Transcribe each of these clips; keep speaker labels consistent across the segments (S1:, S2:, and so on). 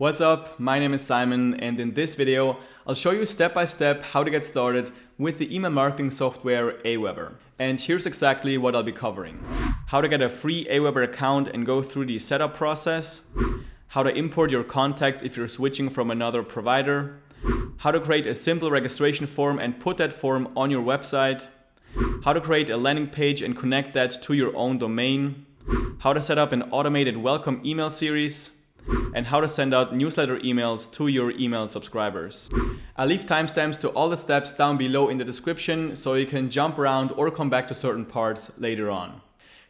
S1: What's up? My name is Simon, and in this video, I'll show you step by step how to get started with the email marketing software AWeber. And here's exactly what I'll be covering. How to get a free AWeber account and go through the setup process. How to import your contacts if you're switching from another provider. How to create a simple registration form and put that form on your website. How to create a landing page and connect that to your own domain. How to set up an automated welcome email series. And how to send out newsletter emails to your email subscribers. I'll leave timestamps to all the steps down below in the description so you can jump around or come back to certain parts later on.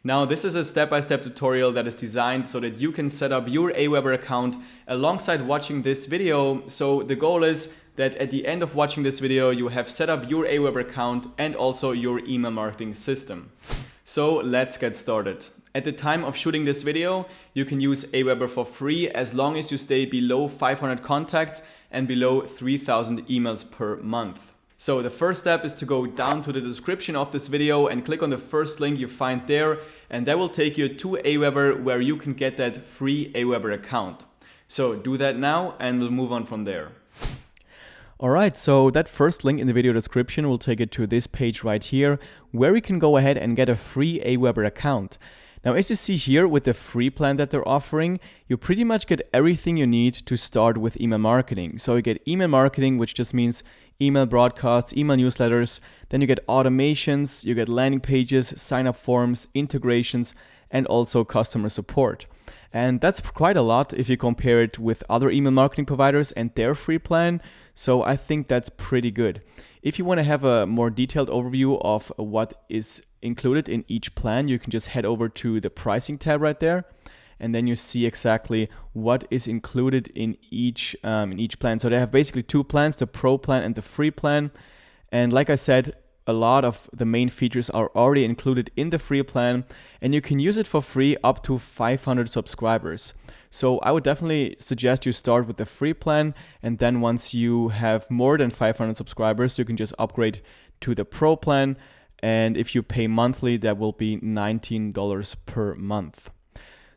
S1: Now, this is a step-by-step tutorial that is designed so that you can set up your AWeber account alongside watching this video. So the goal is that at the end of watching this video, you have set up your AWeber account and also your email marketing system. So let's get started. At the time of shooting this video, you can use AWeber for free as long as you stay below 500 contacts and below 3,000 emails per month. So the first step is to go down to the description of this video and click on the first link you find there, and that will take you to AWeber where you can get that free AWeber account. So do that now and we'll move on from there. Alright, so that first link in the video description will take you to this page right here where you can go ahead and get a free AWeber account. Now, as you see here with the free plan that they're offering, you pretty much get everything you need to start with email marketing. So you get email marketing, which just means email broadcasts, email newsletters. Then you get automations, you get landing pages, sign-up forms, integrations, and also customer support. And that's quite a lot if you compare it with other email marketing providers and their free plan. So I think that's pretty good. If you want to have a more detailed overview of what is included in each plan, you can just head over to the pricing tab right there, and then you see exactly what is included in each plan. So they have basically two plans, the Pro plan and the free plan. And like I said, a lot of the main features are already included in the free plan, and you can use it for free up to 500 subscribers. So I would definitely suggest you start with the free plan, and then once you have more than 500 subscribers, you can just upgrade to the Pro plan. And if you pay monthly, that will be $19 per month.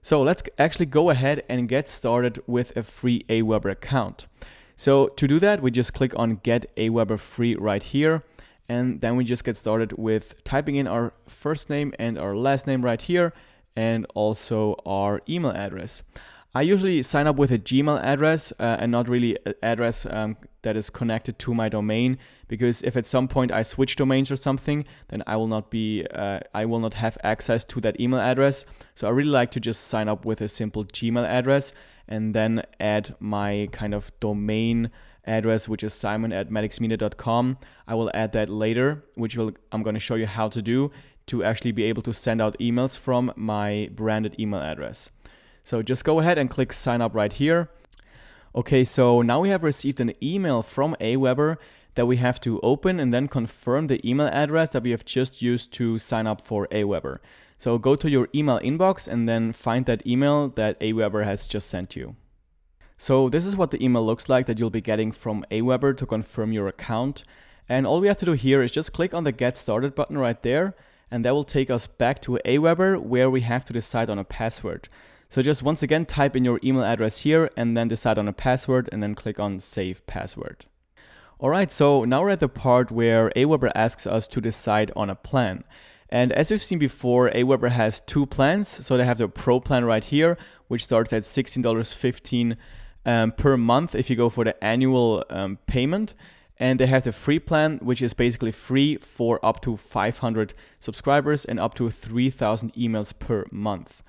S1: So let's actually go ahead and get started with a free AWeber account. So to do that, we just click on Get AWeber Free right here. And then we just get started with typing in our first name and our last name right here, and also our email address. I usually sign up with a Gmail address and not really an address that is connected to my domain, because if at some point I switch domains or something, then I will not have access to that email address. So I really like to just sign up with a simple Gmail address and then add my kind of domain address, which is simon@medixmedia.com. I will add that later, I'm going to show you how to do to actually be able to send out emails from my branded email address. So just go ahead and click sign up right here. Okay, so now we have received an email from AWeber that we have to open and then confirm the email address that we have just used to sign up for AWeber. So go to your email inbox and then find that email that AWeber has just sent you. So this is what the email looks like that you'll be getting from AWeber to confirm your account. And all we have to do here is just click on the Get Started button right there, and that will take us back to AWeber where we have to decide on a password. So just once again, type in your email address here and then decide on a password and then click on Save Password. Alright, so now we're at the part where AWeber asks us to decide on a plan. And as we've seen before, AWeber has two plans. So they have the Pro plan right here, which starts at $16.15 per month if you go for the annual payment. And they have the free plan, which is basically free for up to 500 subscribers and up to 3,000 emails per month.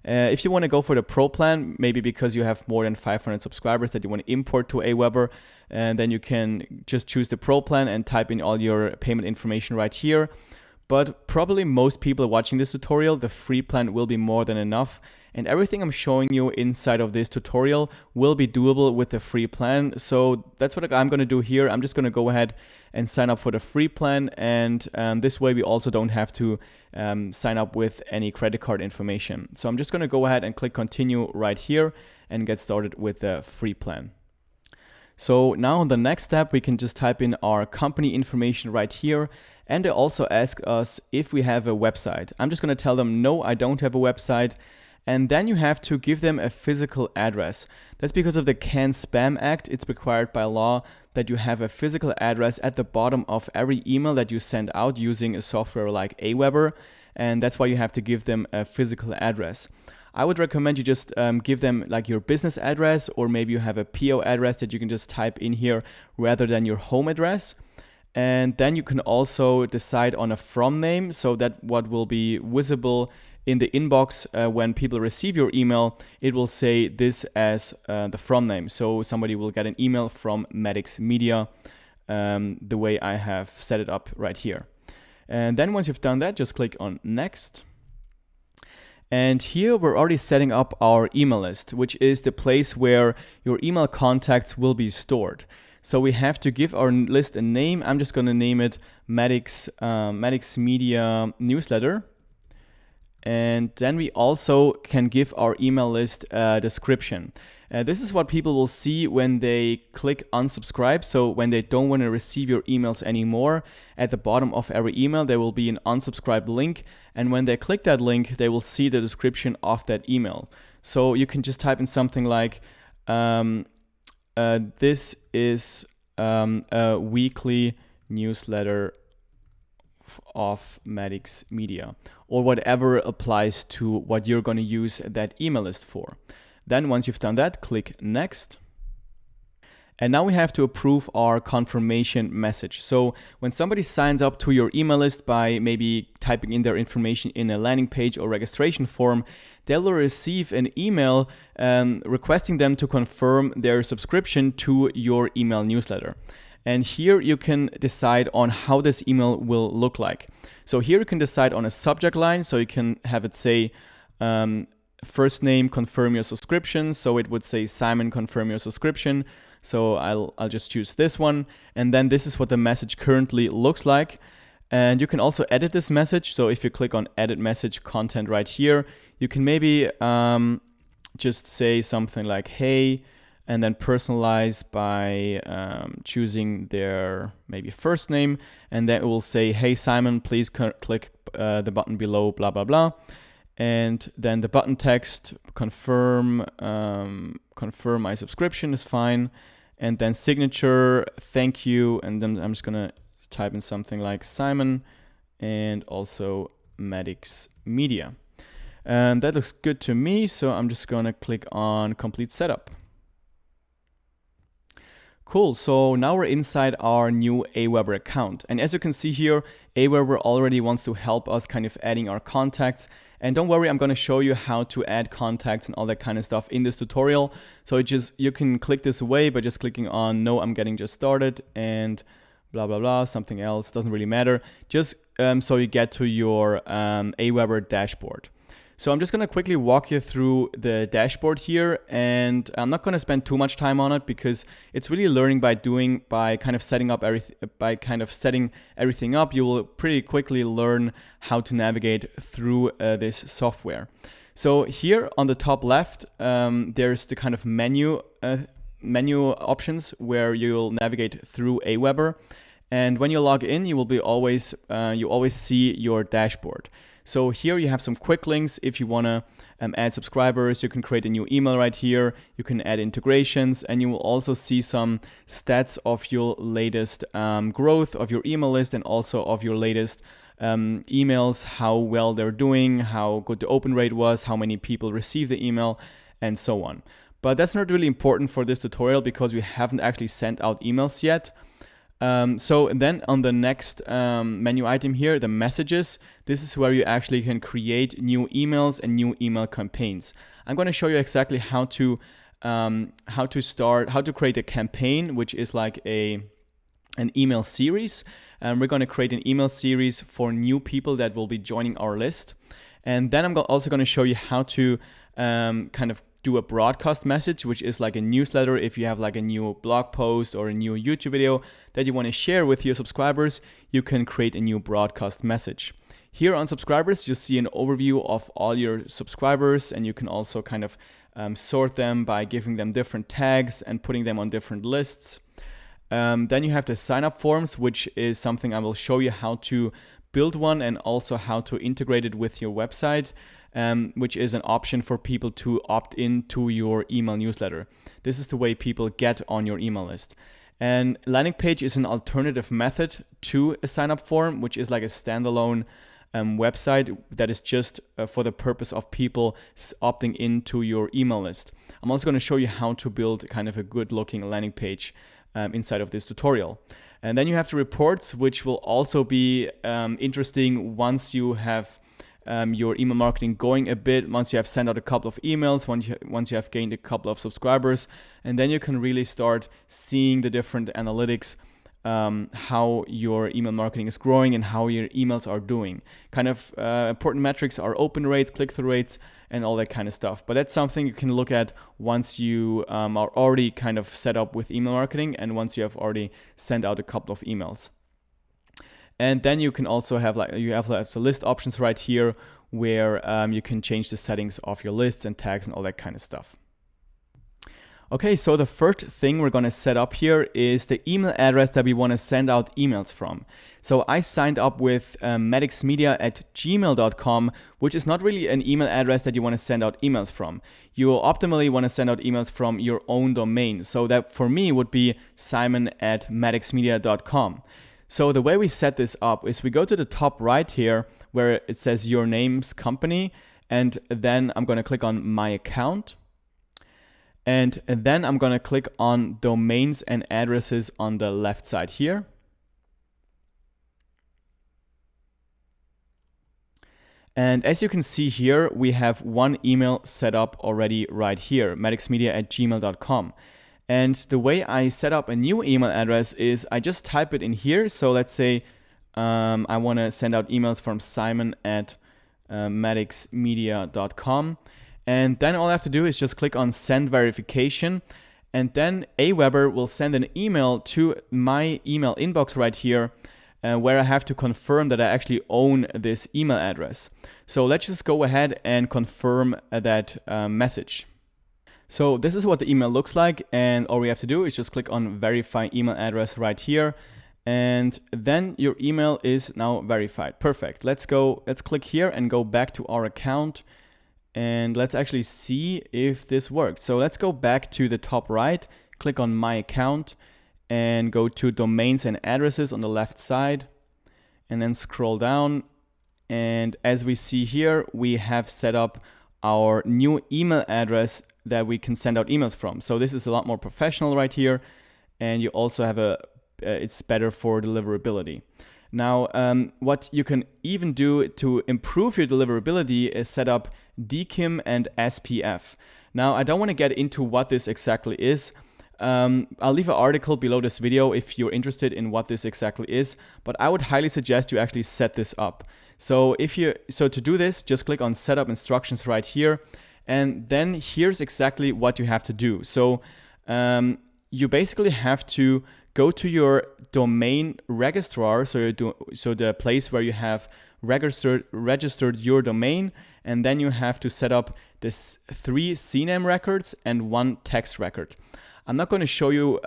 S1: If you want to go for the Pro plan, maybe because you have more than 500 subscribers that you want to import to AWeber, then you can just choose the Pro plan and type in all your payment information right here. But probably most people watching this tutorial, the free plan will be more than enough. And everything I'm showing you inside of this tutorial will be doable with the free plan. So that's what I'm going to do here. I'm just going to go ahead and sign up for the free plan. And this way we also don't have to sign up with any credit card information. So I'm just going to go ahead and click continue right here and get started with the free plan. So now on the next step, we can just type in our company information right here. And they also ask us if we have a website. I'm just going to tell them, no, I don't have a website. And then you have to give them a physical address. That's because of the Can Spam Act. It's required by law that you have a physical address at the bottom of every email that you send out using a software like AWeber. And that's why you have to give them a physical address. I would recommend you just give them like your business address, or maybe you have a PO address that you can just type in here rather than your home address. And then you can also decide on a from name, so that what will be visible in the inbox when people receive your email, it will say this as the from name. So somebody will get an email from Madix Media, the way I have set it up right here. And then once you've done that, just click on next. And here we're already setting up our email list, which is the place where your email contacts will be stored. So we have to give our list a name. I'm just going to name it Madix Media Newsletter. And then we also can give our email list a description. This is what people will see when they click unsubscribe. So when they don't want to receive your emails anymore, at the bottom of every email, there will be an unsubscribe link. And when they click that link, they will see the description of that email. So you can just type in something like, this is a weekly newsletter of Madix Media, or whatever applies to what you're going to use that email list for. Then once you've done that, click next. And now we have to approve our confirmation message. So when somebody signs up to your email list by maybe typing in their information in a landing page or registration form, they will receive an email requesting them to confirm their subscription to your email newsletter. And here you can decide on how this email will look like. So here you can decide on a subject line. So you can have it say, first name, confirm your subscription. So it would say, Simon, confirm your subscription. So I'll just choose this one. And then this is what the message currently looks like. And you can also edit this message. So if you click on edit message content right here, you can maybe just say something like, hey, and then personalize by choosing their maybe first name. And then it will say, hey, Simon, please click the button below, blah, blah, blah. And then the button text, confirm my subscription is fine. And then signature, thank you. And then I'm just gonna type in something like Simon and also Madix Media. And that looks good to me. So I'm just gonna click on complete setup. Cool, so now we're inside our new AWeber account. And as you can see here, AWeber already wants to help us kind of adding our contacts. And don't worry, I'm gonna show you how to add contacts and all that kind of stuff in this tutorial. So you can click this away by just clicking on no, I'm getting just started and blah, blah, blah, something else, doesn't really matter. Just so you get to your AWeber dashboard. So I'm just going to quickly walk you through the dashboard here, and I'm not going to spend too much time on it because it's really learning by doing, by kind of setting everything up. You will pretty quickly learn how to navigate through this software. So here on the top left, there's the kind of menu options where you'll navigate through AWeber. And when you log in, you will always see your dashboard. So here you have some quick links. If you want to add subscribers, you can create a new email right here. You can add integrations, and you will also see some stats of your latest growth of your email list, and also of your latest emails, how well they're doing, how good the open rate was, how many people received the email, and so on. But that's not really important for this tutorial because we haven't actually sent out emails yet. So then on the next menu item here, the messages, this is where you actually can create new emails and new email campaigns. I'm going to show you exactly how to create a campaign, which is like an email series. We're going to create an email series for new people that will be joining our list. And then I'm also going to show you how to kind of do a broadcast message, which is like a newsletter. If you have like a new blog post or a new YouTube video that you want to share with your subscribers, you can create a new broadcast message. Here on subscribers, you'll see an overview of all your subscribers, and you can also kind of sort them by giving them different tags and putting them on different lists. Then you have the sign up forms, which is something I will show you how to build one and also how to integrate it with your website. which is an option for people to opt into your email newsletter. This is the way people get on your email list. And landing page is an alternative method to a sign-up form, which is like a standalone website that is just for the purpose of people opting into your email list. I'm also going to show you how to build kind of a good looking landing page inside of this tutorial. And then you have the reports, which will also be interesting once you have your email marketing going a bit, once you have sent out a couple of emails, once you have gained a couple of subscribers, and then you can really start seeing the different analytics, how your email marketing is growing and how your emails are doing. Kind of important metrics are open rates, click-through rates, and all that kind of stuff. But that's something you can look at once you are already kind of set up with email marketing and once you have already sent out a couple of emails. And then you can also have the list options right here where you can change the settings of your lists and tags and all that kind of stuff. Okay, so the first thing we're going to set up here is the email address that we want to send out emails from. So I signed up with maddoxmedia@gmail.com, which is not really an email address that you want to send out emails from. You will optimally want to send out emails from your own domain. So that for me would be simon@maddoxmedia.com. So the way we set this up is we go to the top right here where it says your name's company, and then I'm going to click on my account. And then I'm going to click on domains and addresses on the left side here. And as you can see here, we have one email set up already right here, maddoxmedia@gmail.com. And the way I set up a new email address is I just type it in here. So let's say I want to send out emails from simon@maddoxmedia.com. And then all I have to do is just click on send verification. And then AWeber will send an email to my email inbox right here where I have to confirm that I actually own this email address. So let's just go ahead and confirm that message. So this is what the email looks like, and all we have to do is just click on verify email address right here, and then your email is now verified. Perfect. Let's click here and go back to our account, and let's actually see if this worked. So let's go back to the top right, click on my account, and go to domains and addresses on the left side, and then scroll down. And as we see here, we have set up our new email address that we can send out emails from. So this is a lot more professional right here, and you also have it's better for deliverability. Now, what you can even do to improve your deliverability is set up DKIM and SPF. Now, I don't want to get into what this exactly is. I'll leave an article below this video if you're interested in what this exactly is, but I would highly suggest you actually set this up. So to do this, just click on setup instructions right here, and then here's exactly what you have to do. So you basically have to go to your domain registrar, so the place where you have registered your domain, and then you have to set up this 3 CNAME records and 1 text record. I'm not going to show you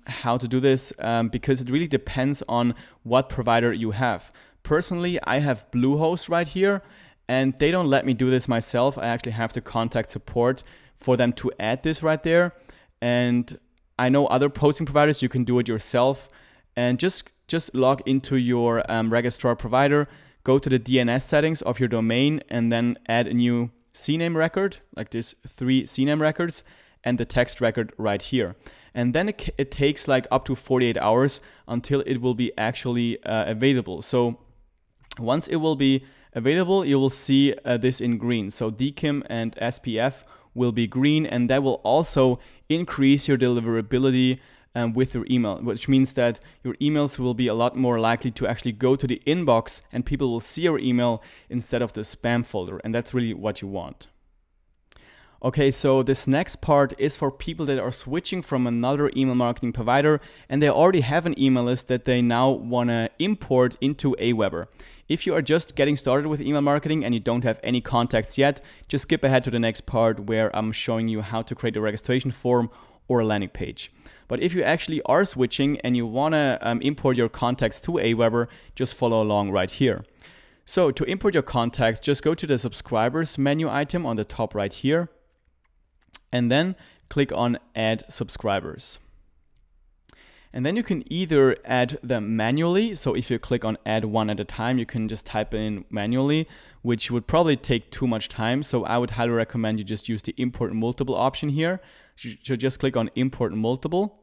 S1: how to do this because it really depends on what provider you have. Personally, I have Bluehost right here, and they don't let me do this myself. I actually have to contact support for them to add this right there. And I know other hosting providers, you can do it yourself. And just log into your registrar provider, go to the DNS settings of your domain, and then add a new CNAME record, like this 3 CNAME records, and the text record right here. And then it takes like up to 48 hours until it will be actually available. So once it will be available, you will see this in green. So DKIM and SPF will be green, and that will also increase your deliverability with your email, which means that your emails will be a lot more likely to actually go to the inbox and people will see your email instead of the spam folder. And that's really what you want. Okay, so this next part is for people that are switching from another email marketing provider and they already have an email list that they now want to import into AWeber. If you are just getting started with email marketing and you don't have any contacts yet, just skip ahead to the next part where I'm showing you how to create a registration form or a landing page. But if you actually are switching and you want to import your contacts to AWeber, just follow along right here. So to import your contacts, just go to the subscribers menu item on the top right here, and then click on add subscribers. And then you can either add them manually. So if you click on add one at a time, you can just type in manually, which would probably take too much time. So I would highly recommend you just use the import multiple option here. So just click on import multiple.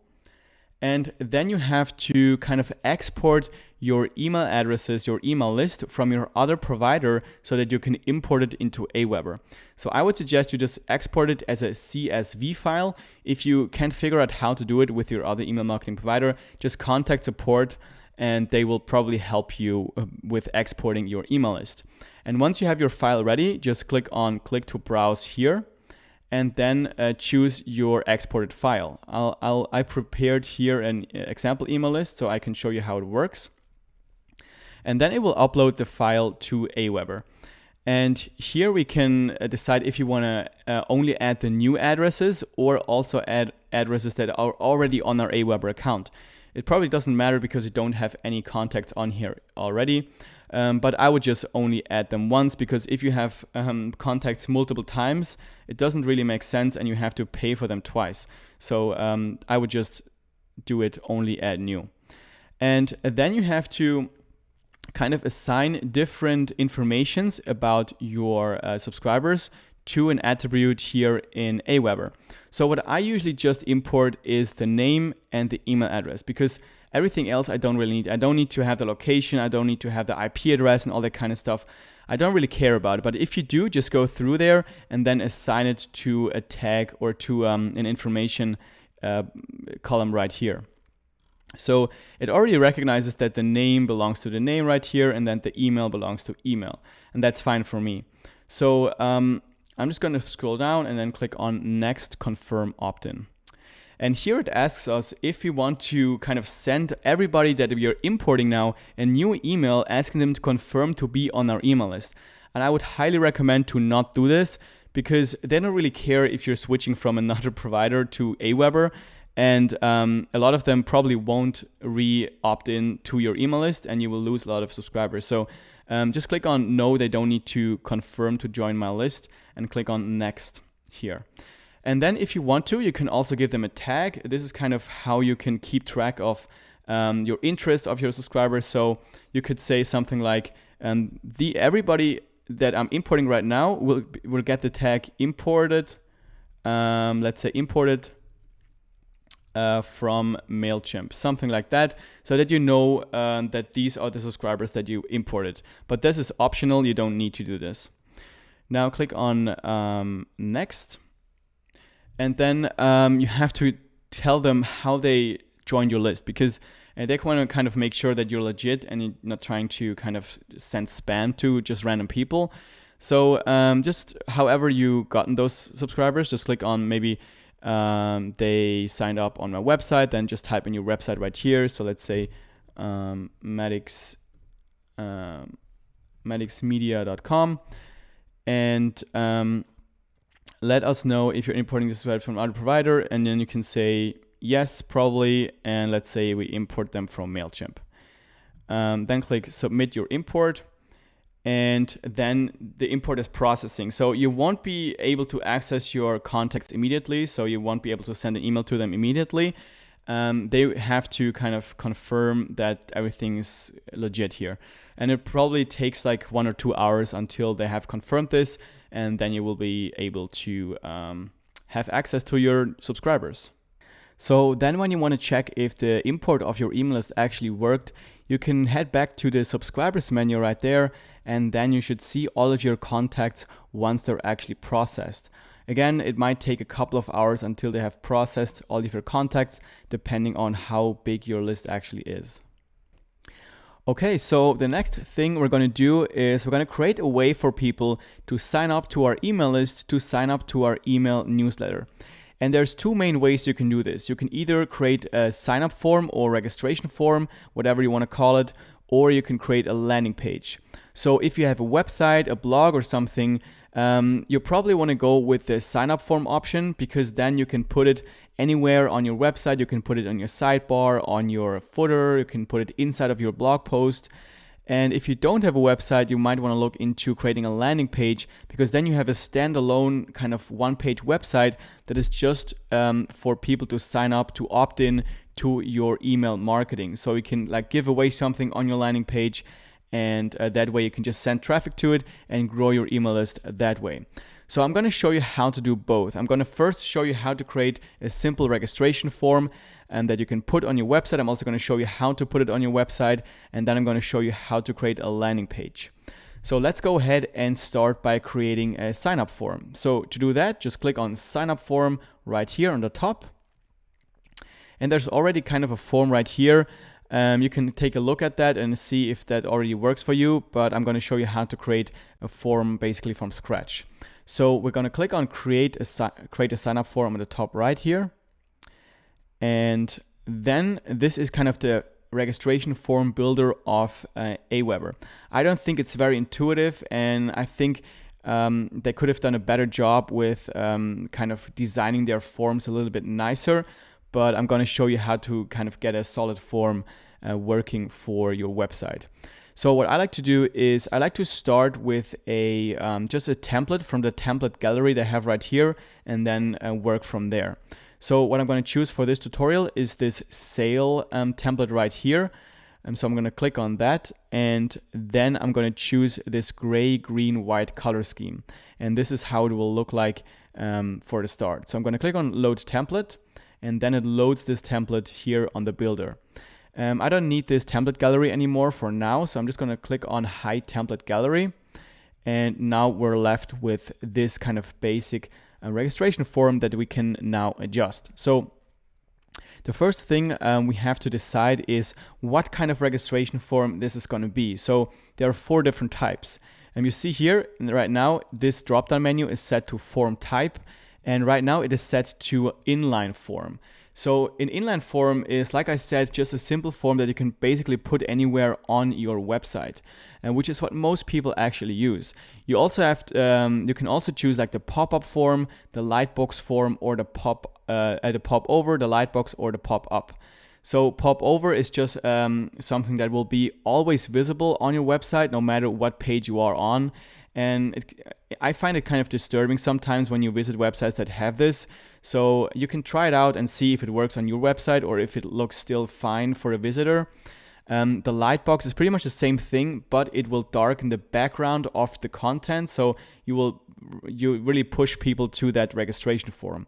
S1: And then you have to kind of export your email addresses, your email list from your other provider so that you can import it into AWeber. So I would suggest you just export it as a CSV file. If you can't figure out how to do it with your other email marketing provider, just contact support and they will probably help you with exporting your email list. And once you have your file ready, just click on click to browse here. And then choose your exported file. I prepared here an example email list so I can show you how it works. And then it will upload the file to AWeber. And here we can decide if you want to only add the new addresses or also add addresses that are already on our AWeber account. It probably doesn't matter because you don't have any contacts on here already. But I would just only add them once, because if you have contacts multiple times, it doesn't really make sense and you have to pay for them twice. So I would just do it only add new. And then you have to kind of assign different informations about your subscribers to an attribute here in AWeber. So what I usually just import is the name and the email address, because everything else I don't really need. I don't need to have the location. I don't need to have the IP address and all that kind of stuff. I don't really care about it. But if you do, just go through there and then assign it to a tag or to an information column right here. So it already recognizes that the name belongs to the name right here and then the email belongs to email. And that's fine for me. So I'm just going to scroll down and then click on Next, Confirm Opt-in. And here it asks us if we want to kind of send everybody that we are importing now a new email asking them to confirm to be on our email list. And I would highly recommend to not do this, because they don't really care if you're switching from another provider to AWeber. And a lot of them probably won't re-opt in to your email list and you will lose a lot of subscribers. So just click on no, they don't need to confirm to join my list, and click on next here. And then if you want to, you can also give them a tag. This is kind of how you can keep track of your interest of your subscribers. So you could say something like, everybody that I'm importing right now will get the tag imported. Let's say imported from MailChimp, something like that, so that you know that these are the subscribers that you imported. But this is optional. You don't need to do this. Now click on next. And then you have to tell them how they joined your list, because they want to kind of make sure that you're legit and you're not trying to kind of send spam to just random people. So just however you gotten those subscribers, just click on maybe they signed up on my website, then just type in your website right here. So let's say medicsmedia.com, and let us know if you're importing this website from another provider, and then you can say yes, probably, and let's say we import them from MailChimp. Then click submit your import, and then the import is processing. So you won't be able to access your contacts immediately, so you won't be able to send an email to them immediately. They have to kind of confirm that everything is legit here. And it probably takes like 1 or 2 hours until they have confirmed this, and then you will be able to have access to your subscribers. So then when you want to check if the import of your email list actually worked, you can head back to the subscribers menu right there, and then you should see all of your contacts once they're actually processed. Again, it might take a couple of hours until they have processed all of your contacts, depending on how big your list actually is. Okay, so the next thing we're going to do is we're going to create a way for people to sign up to our email list, to sign up to our email newsletter. And there's two main ways you can do this. You can either create a sign up form or registration form, whatever you want to call it, or you can create a landing page. So if you have a website, a blog or something, you probably want to go with the sign up form option, because then you can put it anywhere on your website. You can put it on your sidebar, on your footer, you can put it inside of your blog post. And if you don't have a website, you might want to look into creating a landing page, because then you have a standalone kind of one-page website that is just for people to sign up, to opt in to your email marketing. So you can like give away something on your landing page, and that way you can just send traffic to it and grow your email list that way. So I'm going to show you how to do both. I'm going to first show you how to create a simple registration form that you can put on your website. I'm also going to show you how to put it on your website, and then I'm going to show you how to create a landing page. So let's go ahead and start by creating a sign up form. So to do that, just click on sign up form right here on the top. And there's already kind of a form right here. You can take a look at that and see if that already works for you, but I'm going to show you how to create a form basically from scratch. So we're going to click on create a sign up form on the top right here. And then this is kind of the registration form builder of AWeber. I don't think it's very intuitive, and I think they could have done a better job with kind of designing their forms a little bit nicer, but I'm going to show you how to kind of get a solid form working for your website. So what I like to do is I like to start with a just a template from the template gallery they have right here, and then work from there. So what I'm going to choose for this tutorial is this sale template right here. So I'm going to click on that, and then I'm going to choose this gray, green, white color scheme. And this is how it will look like for the start. So I'm going to click on load template, and then it loads this template here on the builder. I don't need this template gallery anymore for now, so I'm just going to click on hide template gallery. And now we're left with this kind of basic registration form that we can now adjust. So the first thing we have to decide is what kind of registration form this is going to be. So there are 4 different types. And you see here right now, this drop-down menu is set to form type. And right now it is set to inline form. So an inline form is, like I said, just a simple form that you can basically put anywhere on your website, which is what most people actually use. You also have you can also choose like the pop-up form, the lightbox form, or the pop over, the lightbox, or the pop-up. So pop over is just something that will be always visible on your website, no matter what page you are on. And I find it kind of disturbing sometimes when you visit websites that have this. So you can try it out and see if it works on your website or if it looks still fine for a visitor. The lightbox is pretty much the same thing, but it will darken the background of the content. So you really push people to that registration form.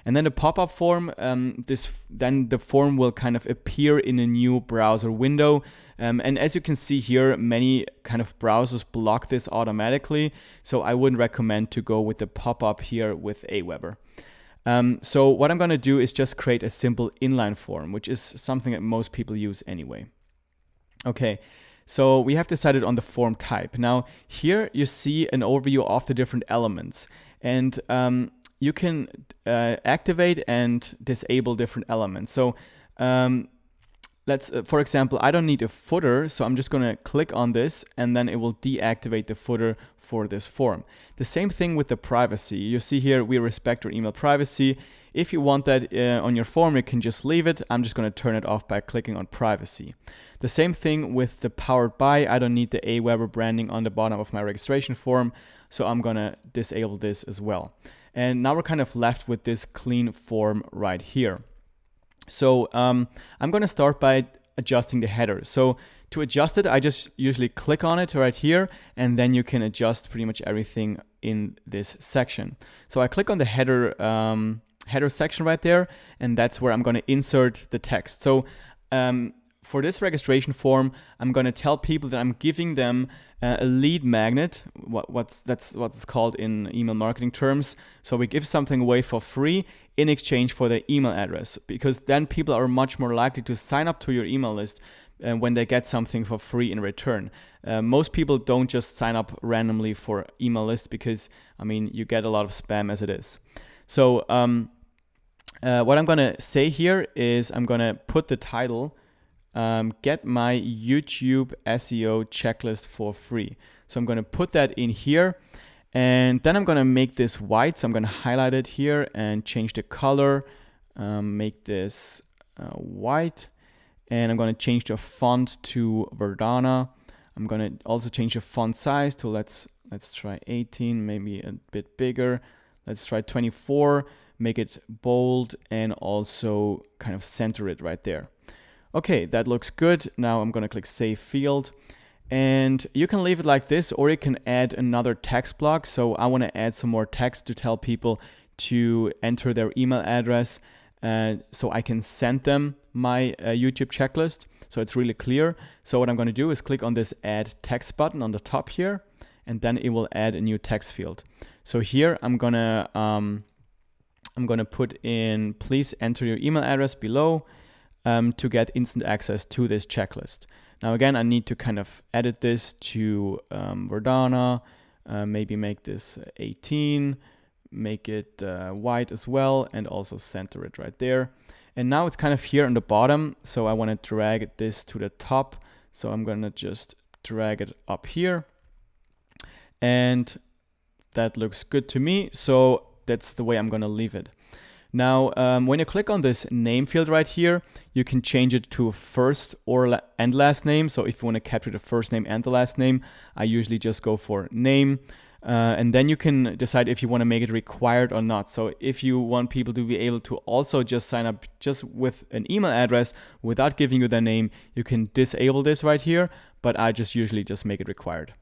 S1: And then the pop-up form, then the form will kind of appear in a new browser window. And as you can see here, many kind of browsers block this automatically. So I wouldn't recommend to go with the pop-up here with AWeber. So what I'm going to do is just create a simple inline form, which is something that most people use anyway. Okay, so we have decided on the form type. Now here you see an overview of the different elements. And you can activate and disable different elements. So let's, for example, I don't need a footer, so I'm just going to click on this, and then it will deactivate the footer for this form. The same thing with the privacy. You see here, we respect your email privacy. If you want that on your form, you can just leave it. I'm just going to turn it off by clicking on privacy. The same thing with the powered by. I don't need the AWeber branding on the bottom of my registration form, so I'm going to disable this as well. And now we're kind of left with this clean form right here. So I'm going to start by adjusting the header. So to adjust it, I just usually click on it right here, and then you can adjust pretty much everything in this section. So I click on the header section right there, and that's where I'm going to insert the text. So for this registration form, I'm going to tell people that I'm giving them a lead magnet. That's what it's called in email marketing terms. So we give something away for free in exchange for their email address, because then people are much more likely to sign up to your email list when they get something for free in return. Most people don't just sign up randomly for email lists, because I mean, you get a lot of spam as it is. So what I'm going to say here is I'm going to put the title, get my YouTube SEO checklist for free. So I'm going to put that in here, and then I'm going to make this white. So I'm going to highlight it here and change the color, make this white, and I'm going to change the font to Verdana. I'm gonna also change the font size to let's try 18, maybe a bit bigger. Let's try 24, make it bold, and also kind of center it right there. Okay, that looks good. Now I'm gonna click Save Field. And you can leave it like this, or you can add another text block. So I wanna add some more text to tell people to enter their email address so I can send them my YouTube checklist. So it's really clear. So what I'm gonna do is click on this Add Text button on the top here, and then it will add a new text field. So here I'm gonna put in, please enter your email address below to get instant access to this checklist. Now again, I need to kind of edit this to Verdana, maybe make this 18, make it white as well, and also center it right there. And now it's kind of here on the bottom, so I want to drag this to the top. So I'm gonna just drag it up here, and that looks good to me. So that's the way I'm gonna leave it. Now, when you click on this name field right here, you can change it to first and last name. So if you want to capture the first name and the last name, I usually just go for name. And then you can decide if you want to make it required or not. So if you want people to be able to also just sign up just with an email address without giving you their name, you can disable this right here, but I just usually just make it required.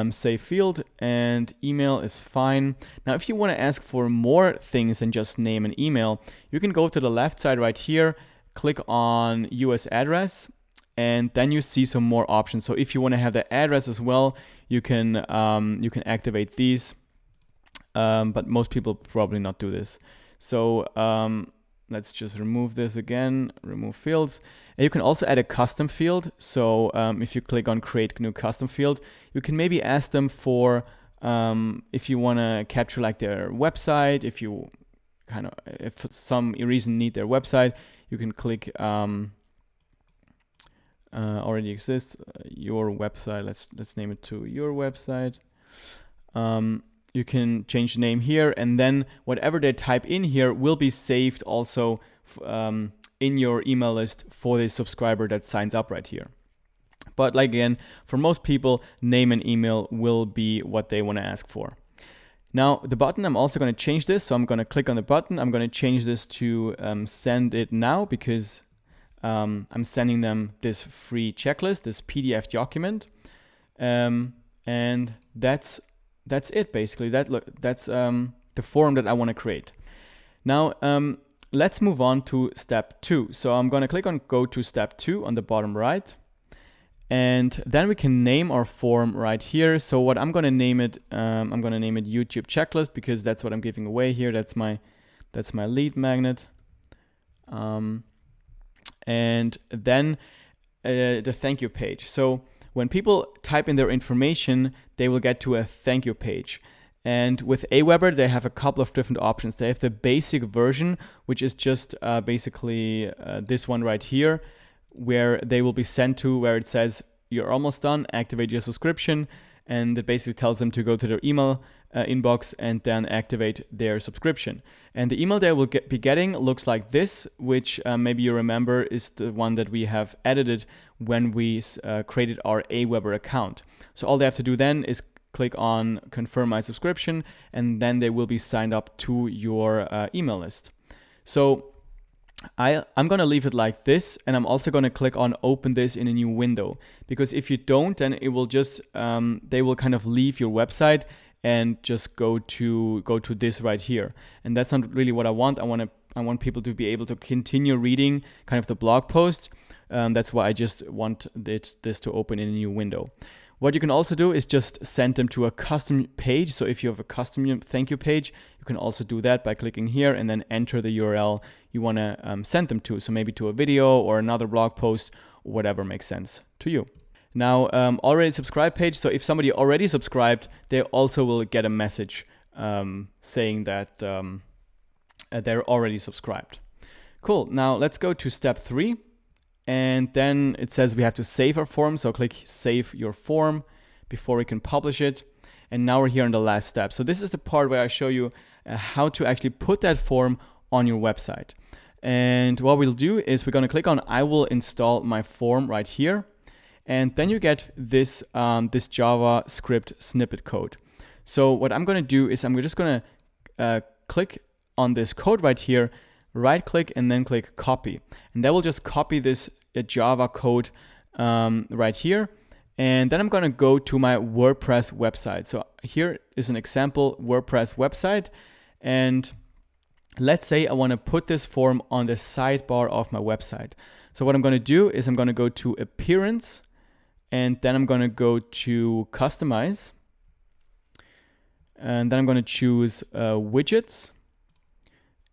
S1: Save field, and email is fine. Now, if you want to ask for more things than just name and email, you can go to the left side right here, click on US address, and then you see some more options. So if you want to have the address as well, you can activate these, but most people probably not do this. So let's just remove this again, remove fields. And you can also add a custom field. So if you click on create new custom field, you can maybe ask them for if you want to capture like their website, if you if for some reason need their website, you can click already exists, your website. Let's name it to your website. You can change the name here, and then whatever they type in here will be saved also in your email list for the subscriber that signs up right here. But like again, for most people, name and email will be what they want to ask for. Now the button, I'm also going to change this. So I'm going to click on the button. I'm going to change this to send it now, because I'm sending them this free checklist, this PDF document, and that's it basically. That's the form that I want to create. Now let's move on to step 2. So I'm going to click on go to step 2 on the bottom right, and then we can name our form right here. So what I'm going to name it, I'm going to name it YouTube checklist, because that's what I'm giving away here. That's my lead magnet. And then the thank you page. So when people type in their information, they will get to a thank you page. And with AWeber, they have a couple of different options. They have the basic version, which is just basically this one right here, where they will be sent to where it says, you're almost done, activate your subscription. And it basically tells them to go to their email inbox and then activate their subscription. And the email they will be getting looks like this, which maybe you remember is the one that we have edited when we created our AWeber account. So all they have to do then is click on confirm my subscription, and then they will be signed up to your email list. So I'm going to leave it like this, and I'm also going to click on open this in a new window, because if you don't, then it will just they will kind of leave your website and just go to this right here, and that's not really what I want. I want people to be able to continue reading kind of the blog post. That's why I just want this to open in a new window. What you can also do is just send them to a custom page. So if you have a custom thank you page, you can also do that by clicking here and then enter the URL you want to send them to. So maybe to a video or another blog post, or whatever makes sense to you. Now, already subscribed page. So if somebody already subscribed, they also will get a message saying that they're already subscribed. Cool. Now let's go to step 3. And then it says we have to save our form. So click save your form before we can publish it. And now we're here on the last step. So this is the part where I show you how to actually put that form on your website. And what we'll do is we're going to click on I will install my form right here. and then you get this, this JavaScript snippet code. So what I'm going to do is I'm just going to click on this code right here, right click and then click copy. And that will just copy this Java code right here. And then I'm going to go to my WordPress website. So here is an example WordPress website. And let's say I want to put this form on the sidebar of my website. So what I'm going to do is I'm going to go to Appearance, and then I'm going to go to Customize. And then I'm going to choose Widgets.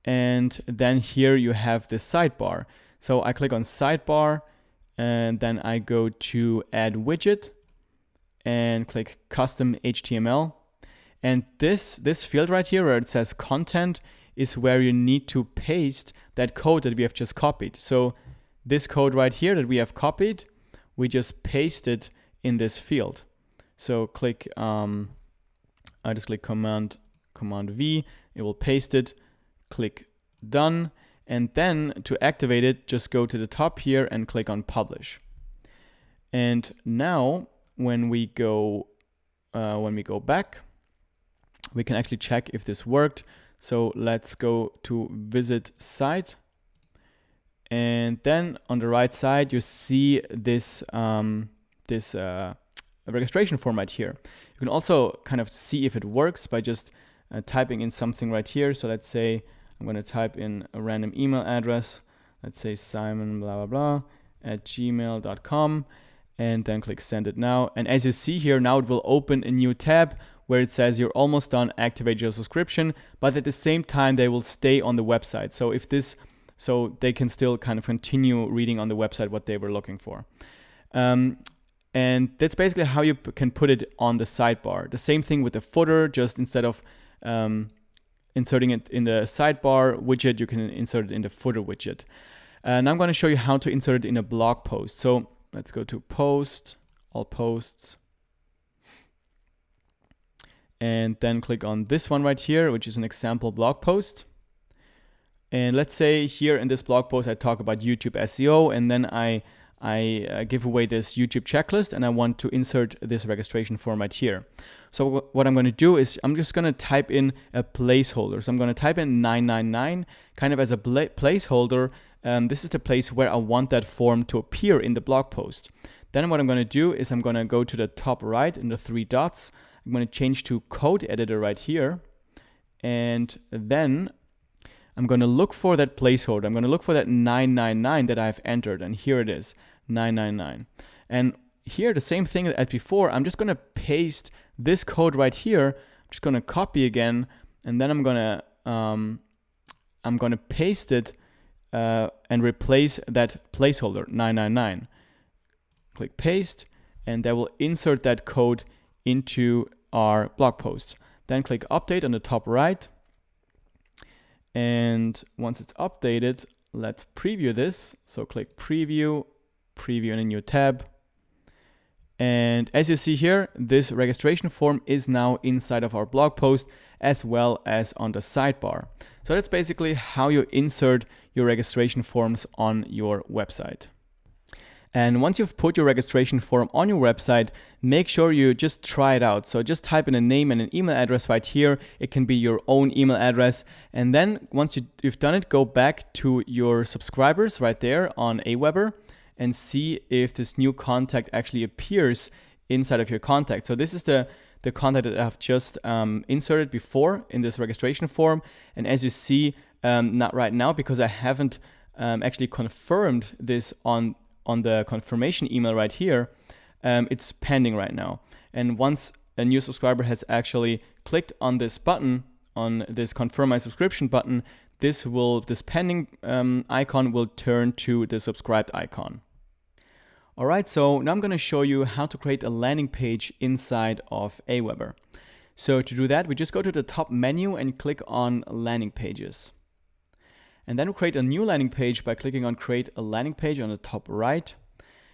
S1: And then here you have the sidebar. So I click on Sidebar, and then I go to Add Widget and click Custom HTML. And this field right here where it says Content is where you need to paste that code that we have just copied. So this code right here that we have copied, we just paste it in this field. So click, I just click Command V, it will paste it, click Done, and then to activate it, just go to the top here and click on Publish. And now when we go back, we can actually check if this worked. So let's go to Visit Site. And then on the right side, you see this, registration form right here. You can also kind of see if it works by just typing in something right here. So let's say I'm going to type in a random email address. Let's say Simon blah blah blah @gmail.com, and then click Send It Now. And as you see here, now it will open a new tab where it says you're almost done, activate your subscription, but at the same time they will stay on the website. So they can still kind of continue reading on the website what they were looking for. And that's basically how you can put it on the sidebar. The same thing with the footer, just instead of inserting it in the sidebar widget, you can insert it in the footer widget. And I'm going to show you how to insert it in a blog post. So let's go to Post, All Posts, and then click on this one right here, which is an example blog post. And let's say here in this blog post, I talk about YouTube SEO, and then I give away this YouTube checklist, and I want to insert this registration form right here. So what I'm going to do is I'm just going to type in a placeholder. So I'm going to type in 999 kind of as a placeholder. This is the place where I want that form to appear in the blog post. Then what I'm going to do is I'm going to go to the top right in the 3 dots. I'm going to change to Code Editor right here. And then I'm going to look for that placeholder. I'm going to look for that 999 that I've entered. And here it is, 999. And here, the same thing as before, I'm just going to paste this code right here. I'm just going to copy again. And then I'm going to paste it and replace that placeholder, 999. Click Paste, and that will insert that code into our blog post. Then click Update on the top right. And once it's updated, let's preview this. So click Preview, Preview in a new tab. And as you see here, this registration form is now inside of our blog post as well as on the sidebar. So that's basically how you insert your registration forms on your website. And once you've put your registration form on your website, make sure you just try it out. So just type in a name and an email address right here. It can be your own email address. And then once you've done it, go back to your subscribers right there on AWeber and see if this new contact actually appears inside of your contact. So this is the contact that I've just inserted before in this registration form. And as you see, not right now, because I haven't actually confirmed this on the confirmation email right here, it's pending right now. And once a new subscriber has actually clicked on this button, on this confirm my subscription button, this pending icon will turn to the subscribed icon. All right, so now I'm going to show you how to create a landing page inside of AWeber. So to do that, we just go to the top menu and click on landing pages. And then we create a new landing page by clicking on Create a Landing Page on the top right.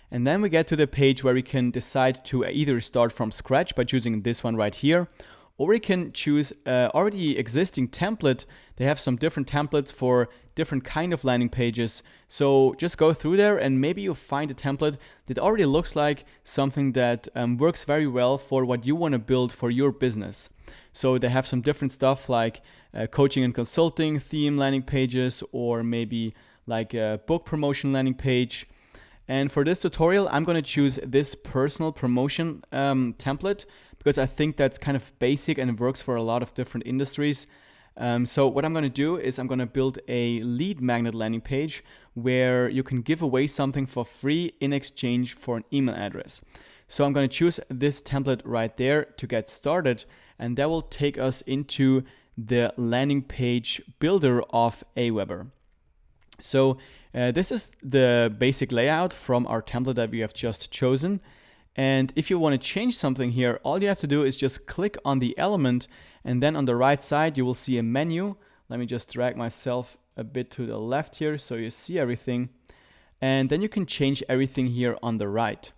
S1: And then we get to the page where we can decide to either start from scratch by choosing this one right here, or we can choose already existing template. They have some different templates for different kind of landing pages. So just go through there and maybe you find a template that already looks like something that works very well for what you want to build for your business. So they have some different stuff like coaching and consulting theme landing pages, or maybe like a book promotion landing page. And for this tutorial, I'm going to choose this personal promotion template because I think that's kind of basic and it works for a lot of different industries. So what I'm going to do is I'm going to build a lead magnet landing page where you can give away something for free in exchange for an email address. So I'm going to choose this template right there to get started, and that will take us into the landing page builder of AWeber. So this is the basic layout from our template that we have just chosen. And if you want to change something here, all you have to do is just click on the element, and then on the right side you will see a menu. Let me just drag myself a bit to the left here so you see everything. And then you can change everything here on the right.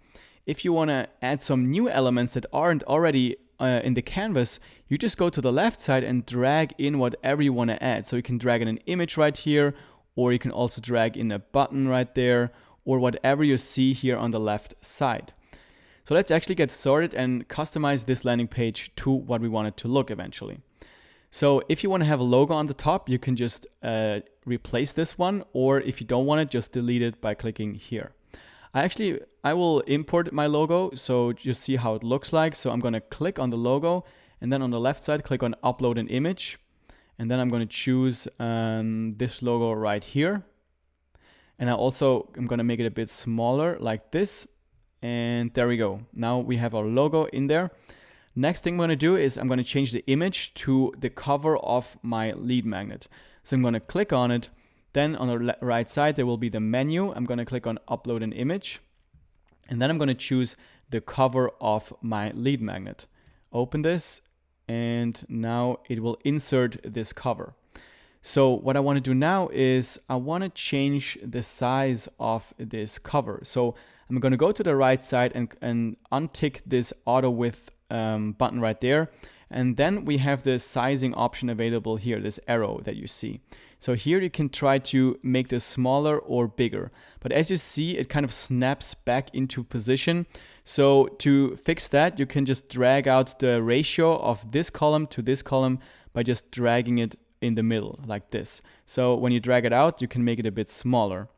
S1: If you want to add some new elements that aren't already in the canvas, you just go to the left side and drag in whatever you want to add. So you can drag in an image right here, or you can also drag in a button right there, or whatever you see here on the left side. So let's actually get started and customize this landing page to what we want it to look eventually. So if you want to have a logo on the top, you can just replace this one, or if you don't want it, just delete it by clicking here. I will import my logo, so just see how it looks like. So I'm going to click on the logo, and then on the left side, click on upload an image. And then I'm going to choose this logo right here. And I'm going to make it a bit smaller like this. And there we go. Now we have our logo in there. Next thing I'm going to do is I'm going to change the image to the cover of my lead magnet. So I'm going to click on it. Then on the right side, there will be the menu. I'm going to click on upload an image. And then I'm going to choose the cover of my lead magnet. Open this, and now it will insert this cover. So what I want to do now is I want to change the size of this cover. So I'm going to go to the right side and untick this auto width button right there. And then we have the sizing option available here, this arrow that you see. So here you can try to make this smaller or bigger. But as you see, it kind of snaps back into position. So to fix that, you can just drag out the ratio of this column to this column by just dragging it in the middle like this. So when you drag it out, you can make it a bit smaller.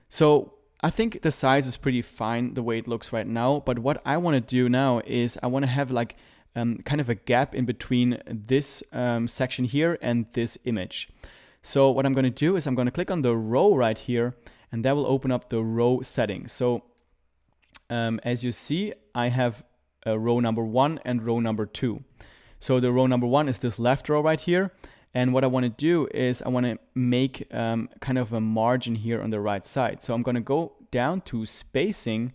S1: So I think the size is pretty fine the way it looks right now. But what I want to do now is I want to have like kind of a gap in between this section here and this image. So what I'm going to do is I'm going to click on the row right here, and that will open up the row settings. So as you see, I have row number 1 and row number 2. So the row number 1 is this left row right here. And what I want to do is I want to make kind of a margin here on the right side. So I'm going to go down to spacing,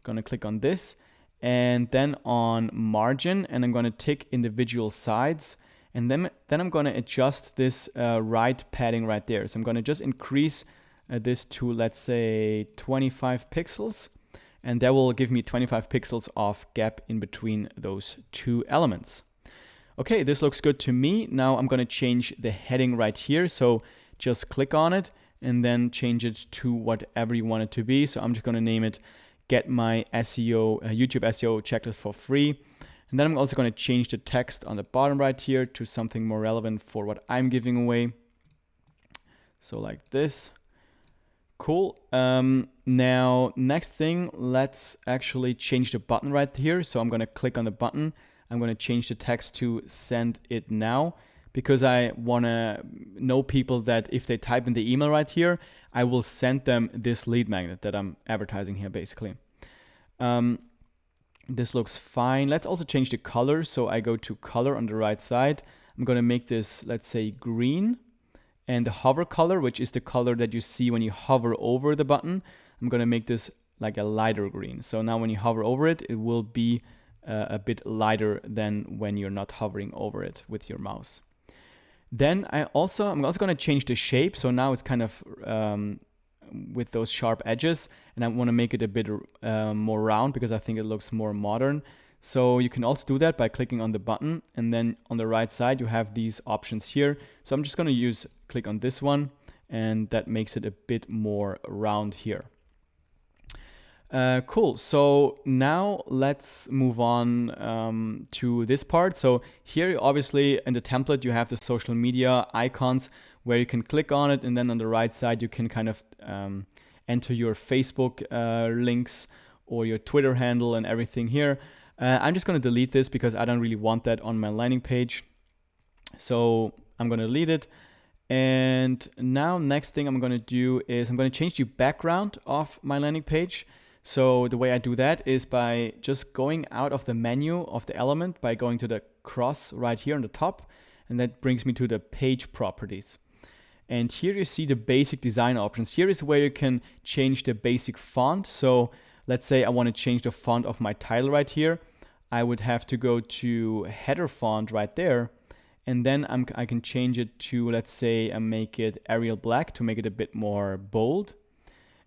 S1: going to click on this, and then on margin, and I'm going to tick individual sides. And then I'm going to adjust this right padding right there. So I'm going to just increase this to, let's say, 25 pixels. And that will give me 25 pixels of gap in between those two elements. Okay, this looks good to me. Now I'm going to change the heading right here. So just click on it and then change it to whatever you want it to be. So I'm just going to name it Get My SEO, YouTube SEO Checklist for Free. And then I'm also going to change the text on the bottom right here to something more relevant for what I'm giving away. So like this. Cool. Now, next thing, let's actually change the button right here. So I'm going to click on the button. I'm going to change the text to send it now, because I want to know people that if they type in the email right here, I will send them this lead magnet that I'm advertising here basically. This looks fine. Let's also change the color. So I go to color on the right side. I'm going to make this, let's say, green. And the hover color, which is the color that you see when you hover over the button, I'm going to make this like a lighter green. So now when you hover over it, it will be a bit lighter than when you're not hovering over it with your mouse. Then I'm also going to change the shape. So now it's kind of with those sharp edges, and I want to make it a bit more round because I think it looks more modern. So you can also do that by clicking on the button, and then on the right side you have these options here. So I'm just going to click on this one, and that makes it a bit more round here. Cool. So now let's move on to this part. So here, obviously, in the template, you have the social media icons where you can click on it, and then on the right side, you can kind of enter your Facebook links or your Twitter handle and everything here. I'm just going to delete this because I don't really want that on my landing page. So I'm going to delete it. And now next thing I'm going to do is I'm going to change the background of my landing page. So the way I do that is by just going out of the menu of the element, by going to the cross right here on the top, and that brings me to the page properties. And here you see the basic design options. Here is where you can change the basic font. So let's say I want to change the font of my title right here. I would have to go to header font right there. And then I can change it to, let's say, I make it Arial Black to make it a bit more bold.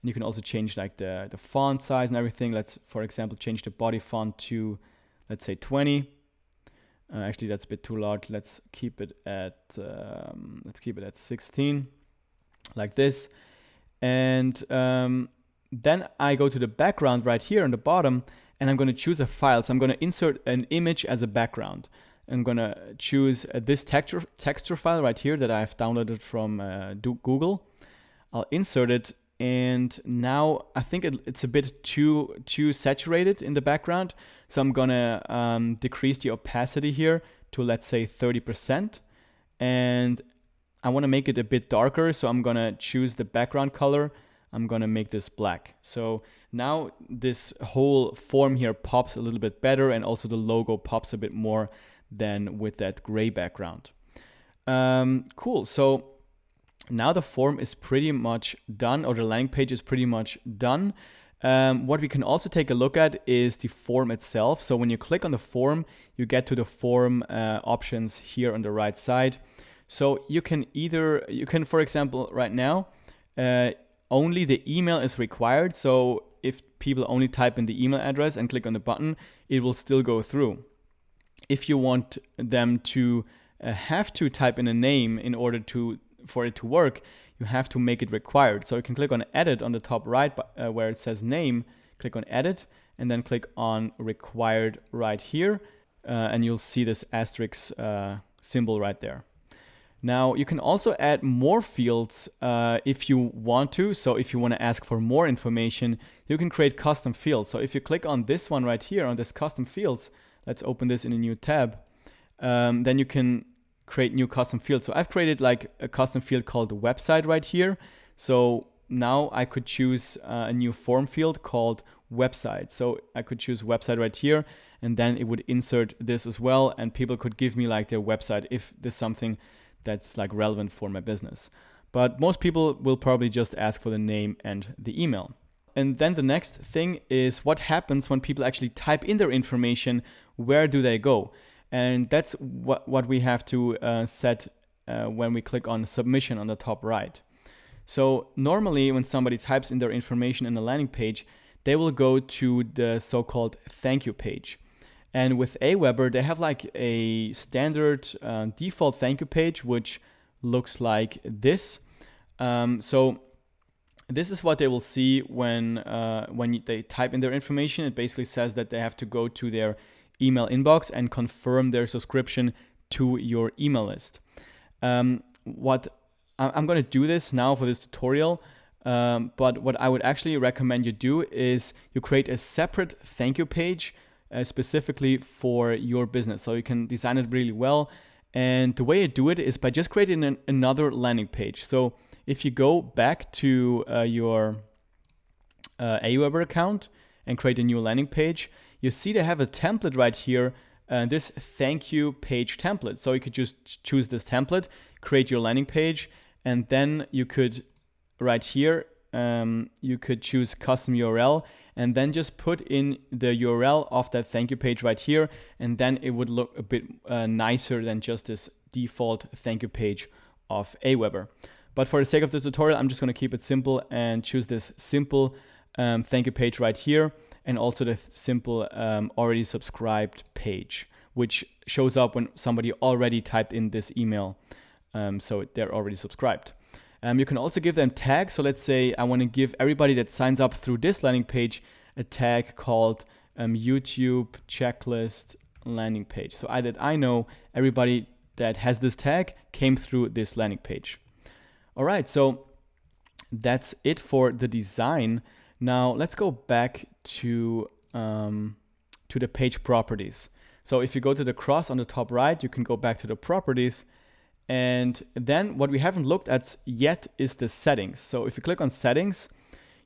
S1: And you can also change like the font size and everything. Let's, for example, change the body font to, let's say, 20. Actually, that's a bit too large. Let's keep it at 16, like this. And then I go to the background right here on the bottom, and I'm going to choose a file. So I'm going to insert an image as a background. I'm going to choose this texture file right here that I've downloaded from Google. I'll insert it, and now I think it's a bit too saturated in the background. So I'm going to decrease the opacity here to, let's say, 30%. And I want to make it a bit darker, so I'm going to choose the background color. I'm going to make this black. So now this whole form here pops a little bit better, and also the logo pops a bit more than with that gray background. Cool. So now the form is pretty much done, or the landing page is pretty much done. What we can also take a look at is the form itself. So when you click on the form, you get to the form options here on the right side. So you can for example, right now, only the email is required. So if people only type in the email address and click on the button, it will still go through. If you want them to have to type in a name in order for it to work, you have to make it required. So you can click on edit on the top right where it says name, click on edit, and then click on required right here, and you'll see this asterisk symbol right there. Now you can also add more fields if you want to. So if you want to ask for more information, you can create custom fields. So if you click on this one right here, on this custom fields, let's open this in a new tab, then you can create new custom fields. So I've created like a custom field called website right here. So now I could choose a new form field called website. So I could choose website right here, and then it would insert this as well, and people could give me like their website if there's something that's like relevant for my business. But most people will probably just ask for the name and the email. And then the next thing is what happens when people actually type in their information. Where do they go? And that's what we have to set when we click on submission on the top right. So normally when somebody types in their information in the landing page, they will go to the so-called thank you page. And with AWeber, they have like a standard default thank you page, which looks like this. So this is what they will see when they type in their information. It basically says that they have to go to their email inbox and confirm their subscription to your email list. What I'm going to do this now for this tutorial, but what I would actually recommend you do is you create a separate thank you page specifically for your business. So you can design it really well. And the way you do it is by just creating another landing page. So if you go back to your AWeber account and create a new landing page, you see they have a template right here, this thank you page template. So you could just choose this template, create your landing page, and then you could right here, you could choose custom URL, and then just put in the URL of that thank you page right here, and then it would look a bit nicer than just this default thank you page of AWeber. But for the sake of the tutorial, I'm just going to keep it simple and choose this simple thank you page right here, and also the simple already subscribed page, which shows up when somebody already typed in this email, so they're already subscribed. You can also give them tags. So let's say I want to give everybody that signs up through this landing page a tag called YouTube checklist landing page. So I know everybody that has this tag came through this landing page. All right, so that's it for the design. Now let's go back to the page properties. So if you go to the cross on the top right, you can go back to the properties. And then what we haven't looked at yet is the settings. So if you click on settings,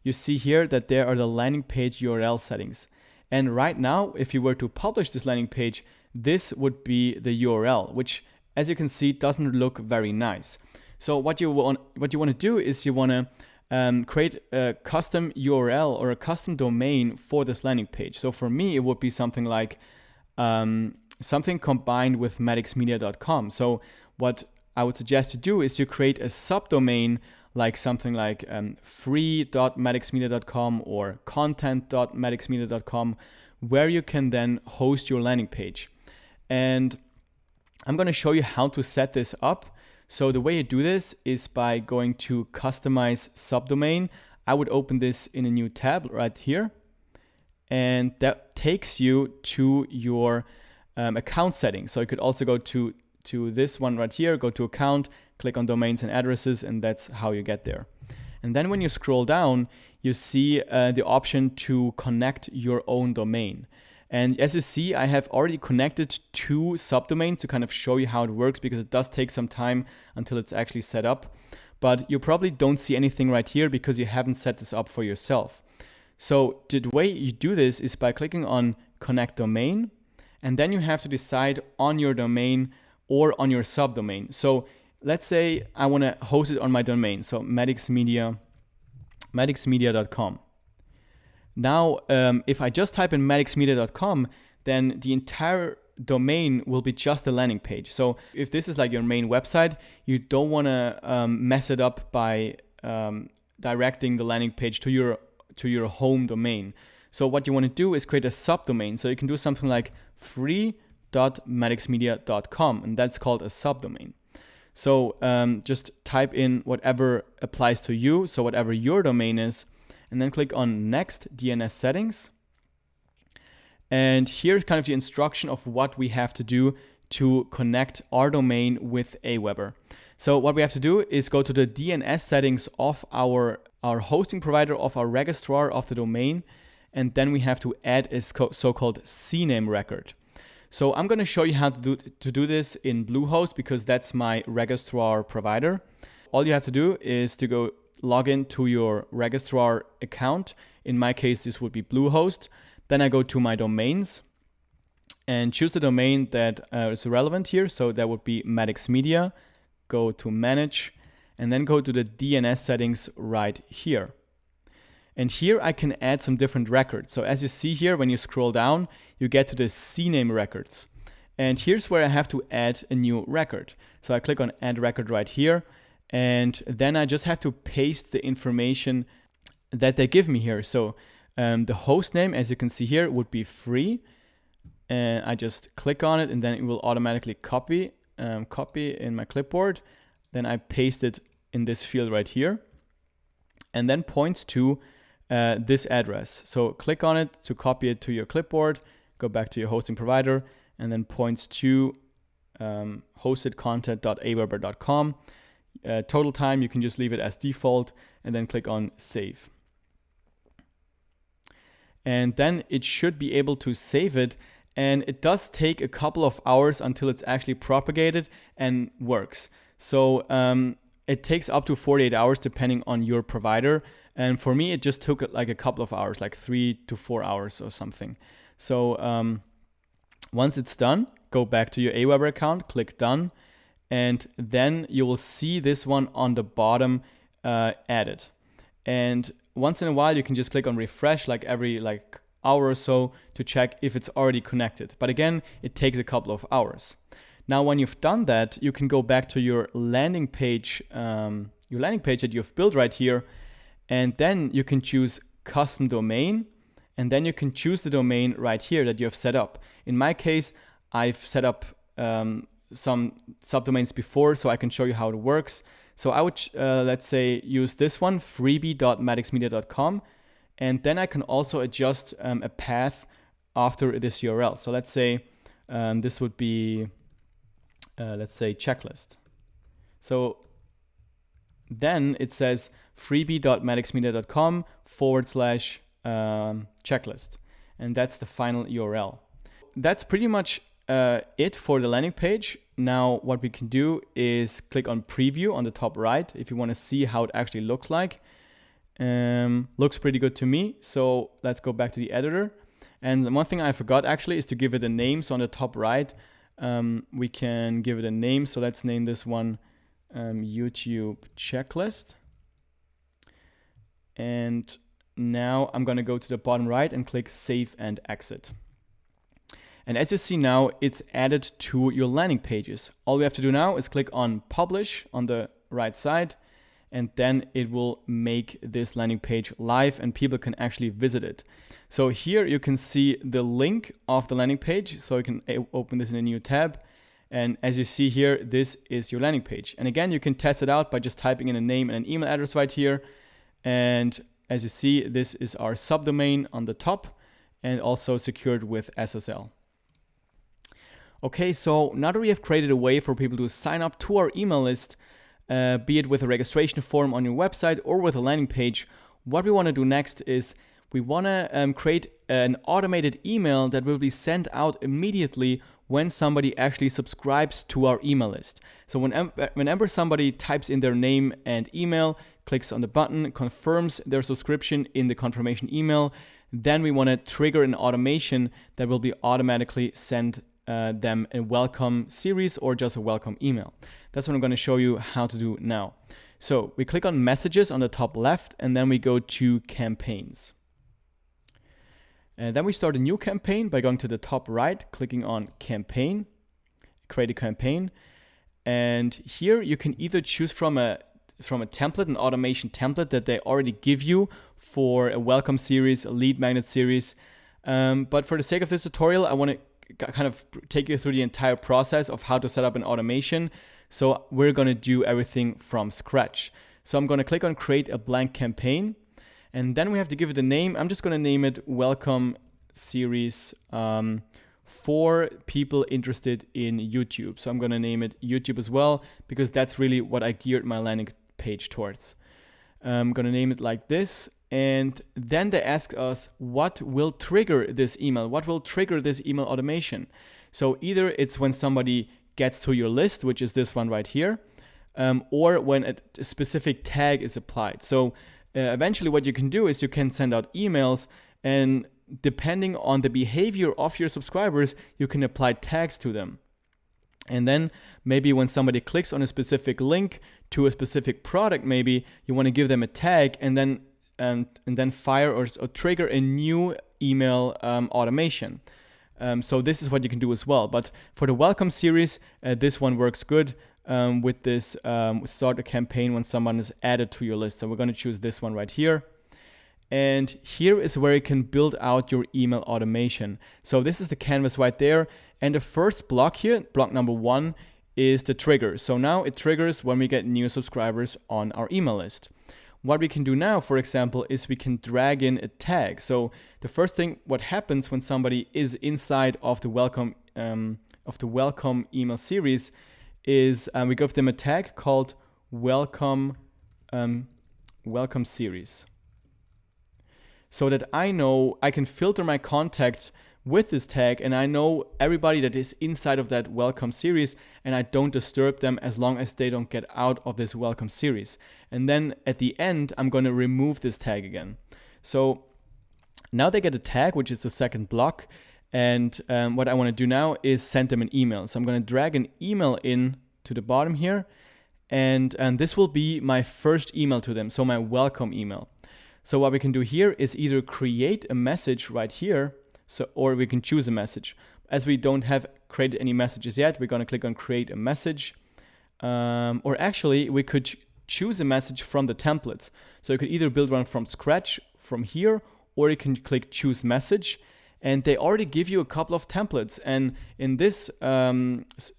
S1: you see here that there are the landing page URL settings. And right now, if you were to publish this landing page, this would be the URL, which, as you can see, doesn't look very nice. So what you want to do is you want to create a custom URL or a custom domain for this landing page. So for me, it would be something like something combined with maddoxmedia.com. So what I would suggest you do is you create a subdomain like something like free.maddoxmedia.com or content.maddoxmedia.com, where you can then host your landing page. And I'm going to show you how to set this up. So the way you do this is by going to customize subdomain. I would open this in a new tab right here. And that takes you to your account settings. So you could also go to this one right here, go to account, click on domains and addresses, and that's how you get there. And then when you scroll down, you see the option to connect your own domain. And as you see, I have already connected 2 subdomains to kind of show you how it works, because it does take some time until it's actually set up. But you probably don't see anything right here because you haven't set this up for yourself. So the way you do this is by clicking on connect domain, and then you have to decide on your domain or on your subdomain. So let's say I want to host it on my domain, so maddoxmedia.com. Now, if I just type in maddoxmedia.com, then the entire domain will be just a landing page. So if this is like your main website, you don't want to mess it up by directing the landing page to your home domain. So what you want to do is create a subdomain. So you can do something like free.maddoxmedia.com, and that's called a subdomain. So just type in whatever applies to you, so whatever your domain is, and then click on Next, DNS Settings. And here's kind of the instruction of what we have to do to connect our domain with AWeber. So what we have to do is go to the DNS settings of our hosting provider, of our registrar of the domain, and then we have to add a so-called CNAME record. So I'm going to show you how to do this in Bluehost, because that's my registrar provider. All you have to do is to go log in to your registrar account. In my case, this would be Bluehost. Then I go to my domains and choose the domain that is relevant here. So that would be Maddox Media. Go to Manage, and then go to the DNS settings right here. And here I can add some different records. So as you see here, when you scroll down, you get to the CNAME records. And here's where I have to add a new record. So I click on Add Record right here. And then I just have to paste the information that they give me here. So the host name, as you can see here, would be free. And I just click on it, and then it will automatically copy in my clipboard. Then I paste it in this field right here, and then points to this address. So click on it to copy it to your clipboard, go back to your hosting provider, and then points to hostedcontent.aweber.com. Total time, you can just leave it as default, and then click on Save. And then it should be able to save it. And it does take a couple of hours until it's actually propagated and works. So it takes up to 48 hours depending on your provider. And for me, it just took like a couple of hours, like 3 to 4 hours or something. So once it's done, go back to your AWeber account, click Done. And then you will see this one on the bottom added. And once in a while, you can just click on refresh, like every hour or so, to check if it's already connected. But again, it takes a couple of hours. Now, when you've done that, you can go back to your landing page that you've built right here, and then you can choose custom domain, and then you can choose the domain right here that you have set up. In my case, I've set up some subdomains before, so I can show you how it works. So I would, let's say, use this one, freebie.maddoxmedia.com. And then I can also adjust a path after this URL. So let's say this would be, let's say, checklist. So then it says freebie.maddoxmedia.com/checklist. And that's the final URL. That's pretty much it for the landing page. Now what we can do is click on preview on the top right if you want to see how it actually looks like. Looks pretty good to me. So let's go back to the editor. And one thing I forgot actually is to give it a name. So on the top right, we can give it a name. So let's name this one YouTube checklist. And now I'm going to go to the bottom right and click save and exit. And as you see now, it's added to your landing pages. All we have to do now is click on publish on the right side, and then it will make this landing page live and people can actually visit it. So here you can see the link of the landing page. So you can open this in a new tab. And as you see here, this is your landing page. And again, you can test it out by just typing in a name and an email address right here. And as you see, this is our subdomain on the top and also secured with SSL. Okay, so now that we have created a way for people to sign up to our email list, be it with a registration form on your website or with a landing page, what we want to do next is we want to create an automated email that will be sent out immediately when somebody actually subscribes to our email list. So whenever somebody types in their name and email, clicks on the button, confirms their subscription in the confirmation email, then we want to trigger an automation that will be automatically sent them a welcome series or just a welcome email. That's what I'm going to show you how to do now. So we click on messages on the top left and then we go to campaigns. And then we start a new campaign by going to the top right, clicking on campaign, create a campaign. And here you can either choose from a template, an automation template that they already give you for a welcome series, a lead magnet series. But for the sake of this tutorial, I want to kind of take you through the entire process of how to set up an automation. So we're going to do everything from scratch. So I'm going to click on create a blank campaign. And then we have to give it a name. I'm just going to name it welcome series for people interested in YouTube. So I'm going to name it YouTube as well, because that's really what I geared my landing page towards. I'm going to name it like this. And then they ask us what will trigger this email, what will trigger this email automation. So either it's when somebody gets to your list, which is this one right here, or when a specific tag is applied. So eventually what you can do is you can send out emails, and depending on the behavior of your subscribers, you can apply tags to them. And then maybe when somebody clicks on a specific link to a specific product, maybe you want to give them a tag and then fire or trigger a new email automation. So this is what you can do as well. But for the welcome series, this one works good with this start a campaign when someone is added to your list. So we're going to choose this one right here. And here is where you can build out your email automation. So this is the canvas right there. And the first block here, block number 1, is the trigger. So now it triggers when we get new subscribers on our email list. What we can do now, for example, is we can drag in a tag. So the first thing, what happens when somebody is inside of the welcome email series is we give them a tag called welcome series. So that I know I can filter my contacts with this tag, and I know everybody that is inside of that welcome series, and I don't disturb them as long as they don't get out of this welcome series. And then at the end, I'm going to remove this tag again. So now they get a tag, which is the second block. And what I want to do now is send them an email. So I'm going to drag an email in to the bottom here. And this will be my first email to them. So my welcome email. So what we can do here is either create a message right here, or we can choose a message. As we don't have created any messages yet, we're going to click on create a message. Or actually, we could choose a message from the templates. So you could either build one from scratch from here, or you can click choose message. And they already give you a couple of templates. And in this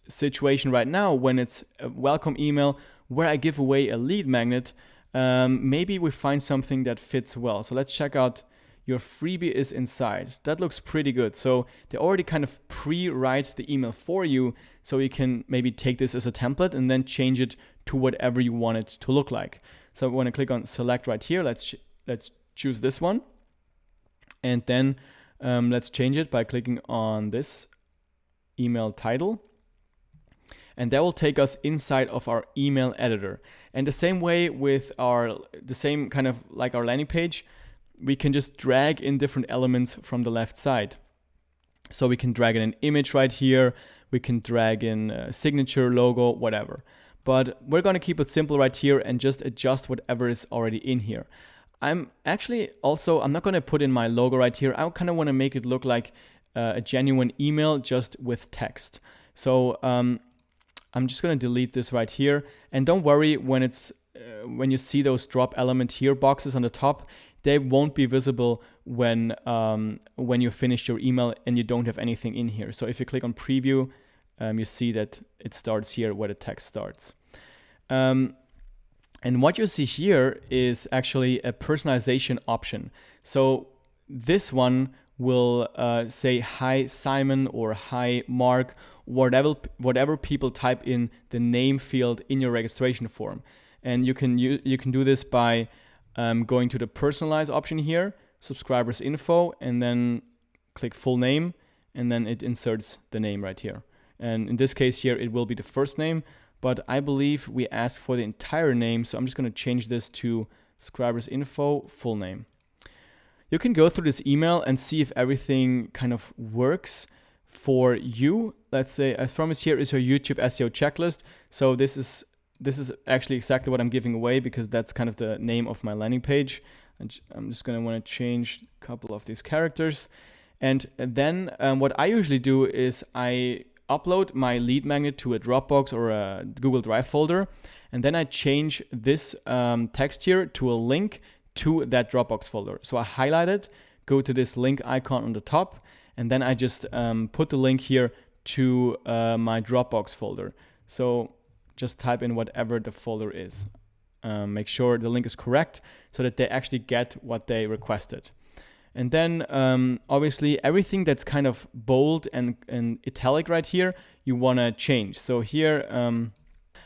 S1: situation right now, when it's a welcome email where I give away a lead magnet, maybe we find something that fits well. So let's check out your freebie is inside. That looks pretty good. So they already kind of pre-write the email for you, so you can maybe take this as a template and then change it to whatever you want it to look like. So I want to click on select right here. Let's choose this one. And then let's change it by clicking on this email title. And that will take us inside of our email editor. And the same way with the same kind of like our landing page, we can just drag in different elements from the left side. So we can drag in an image right here. We can drag in a signature, logo, whatever. But we're going to keep it simple right here and just adjust whatever is already in here. I'm not going to put in my logo right here. I kind of want to make it look like a genuine email just with text. So I'm just going to delete this right here. And don't worry when you see those drop element here boxes on the top, they won't be visible when you finish your email and you don't have anything in here. So if you click on preview, you see that it starts here where the text starts. And what you see here is actually a personalization option. So this one will say hi Simon or hi Mark, whatever people type in the name field in your registration form. And you can do this by going to the personalize option here, subscribers info, and then click full name, and then it inserts the name right here. And in this case here, it will be the first name, but I believe we ask for the entire name, so I'm just going to change this to subscribers info, full name. You can go through this email and see if everything kind of works for you. Let's say, as promised, here is your YouTube SEO checklist. So this is actually exactly what I'm giving away because that's kind of the name of my landing page. I'm just going to want to change a couple of these characters. And then what I usually do is I upload my lead magnet to a Dropbox or a Google Drive folder. And then I change this text here to a link to that Dropbox folder. So I highlight it, go to this link icon on the top, and then I just put the link here to my Dropbox folder. So just type in whatever the folder is. Make sure the link is correct so that they actually get what they requested. And then obviously everything that's kind of bold and italic right here, you want to change. So here,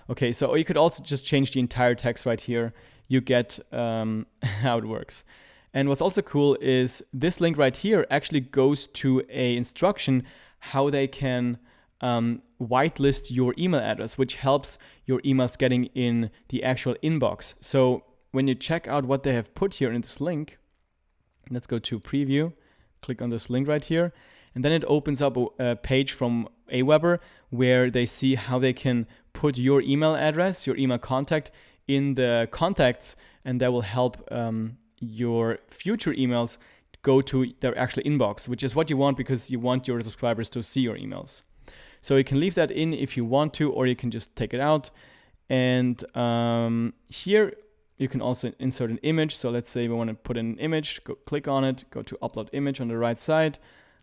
S1: okay, so you could also just change the entire text right here. You get how it works. And what's also cool is this link right here actually goes to a instruction how they can whitelist your email address, which helps your emails getting in the actual inbox. So when you check out what they have put here in this link, let's go to preview, click on this link right here, and then it opens up a page from AWeber where they see how they can put your email address, your email contact in the contacts, and that will help your future emails go to their actual inbox, which is what you want because you want your subscribers to see your emails. So you can leave that in if you want to, or you can just take it out. And here you can also insert an image. So let's say we want to put in an image, click on it, go to upload image on the right side.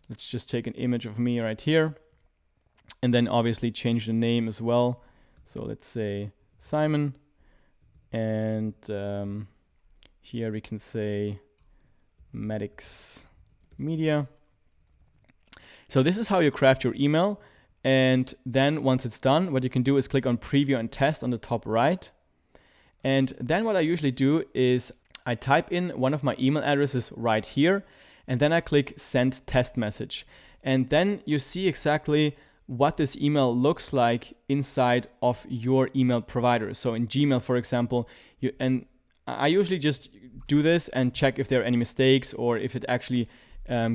S1: Let's just take an image of me right here. And then obviously change the name as well. So let's say Simon. And here we can say Medics Media. So this is how you craft your email. And then once it's done, what you can do is click on preview and test on the top right. And then what I usually do is I type in one of my email addresses right here, and then I click send test message. And then you see exactly what this email looks like inside of your email provider. So in Gmail, for example, and I usually just do this and check if there are any mistakes or if it actually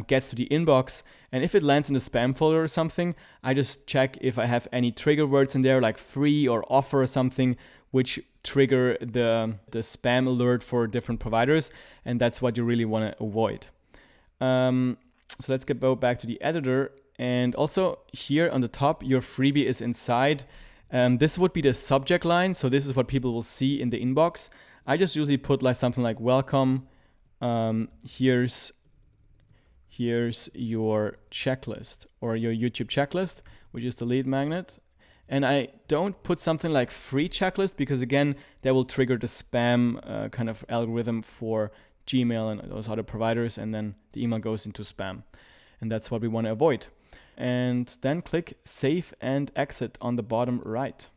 S1: gets to the inbox. And if it lands in the spam folder or something, I just check if I have any trigger words in there like free or offer or something, which trigger the spam alert for different providers. And that's what you really want to avoid. So let's go back to the editor. And also here on the top, your freebie is inside. This would be the subject line. So this is what people will see in the inbox. I just usually put like something like welcome. Here's your checklist or your YouTube checklist, which is the lead magnet. And I don't put something like free checklist because again, that will trigger the spam kind of algorithm for Gmail and those other providers, and then the email goes into spam. And that's what we want to avoid. And then click Save and Exit on the bottom right.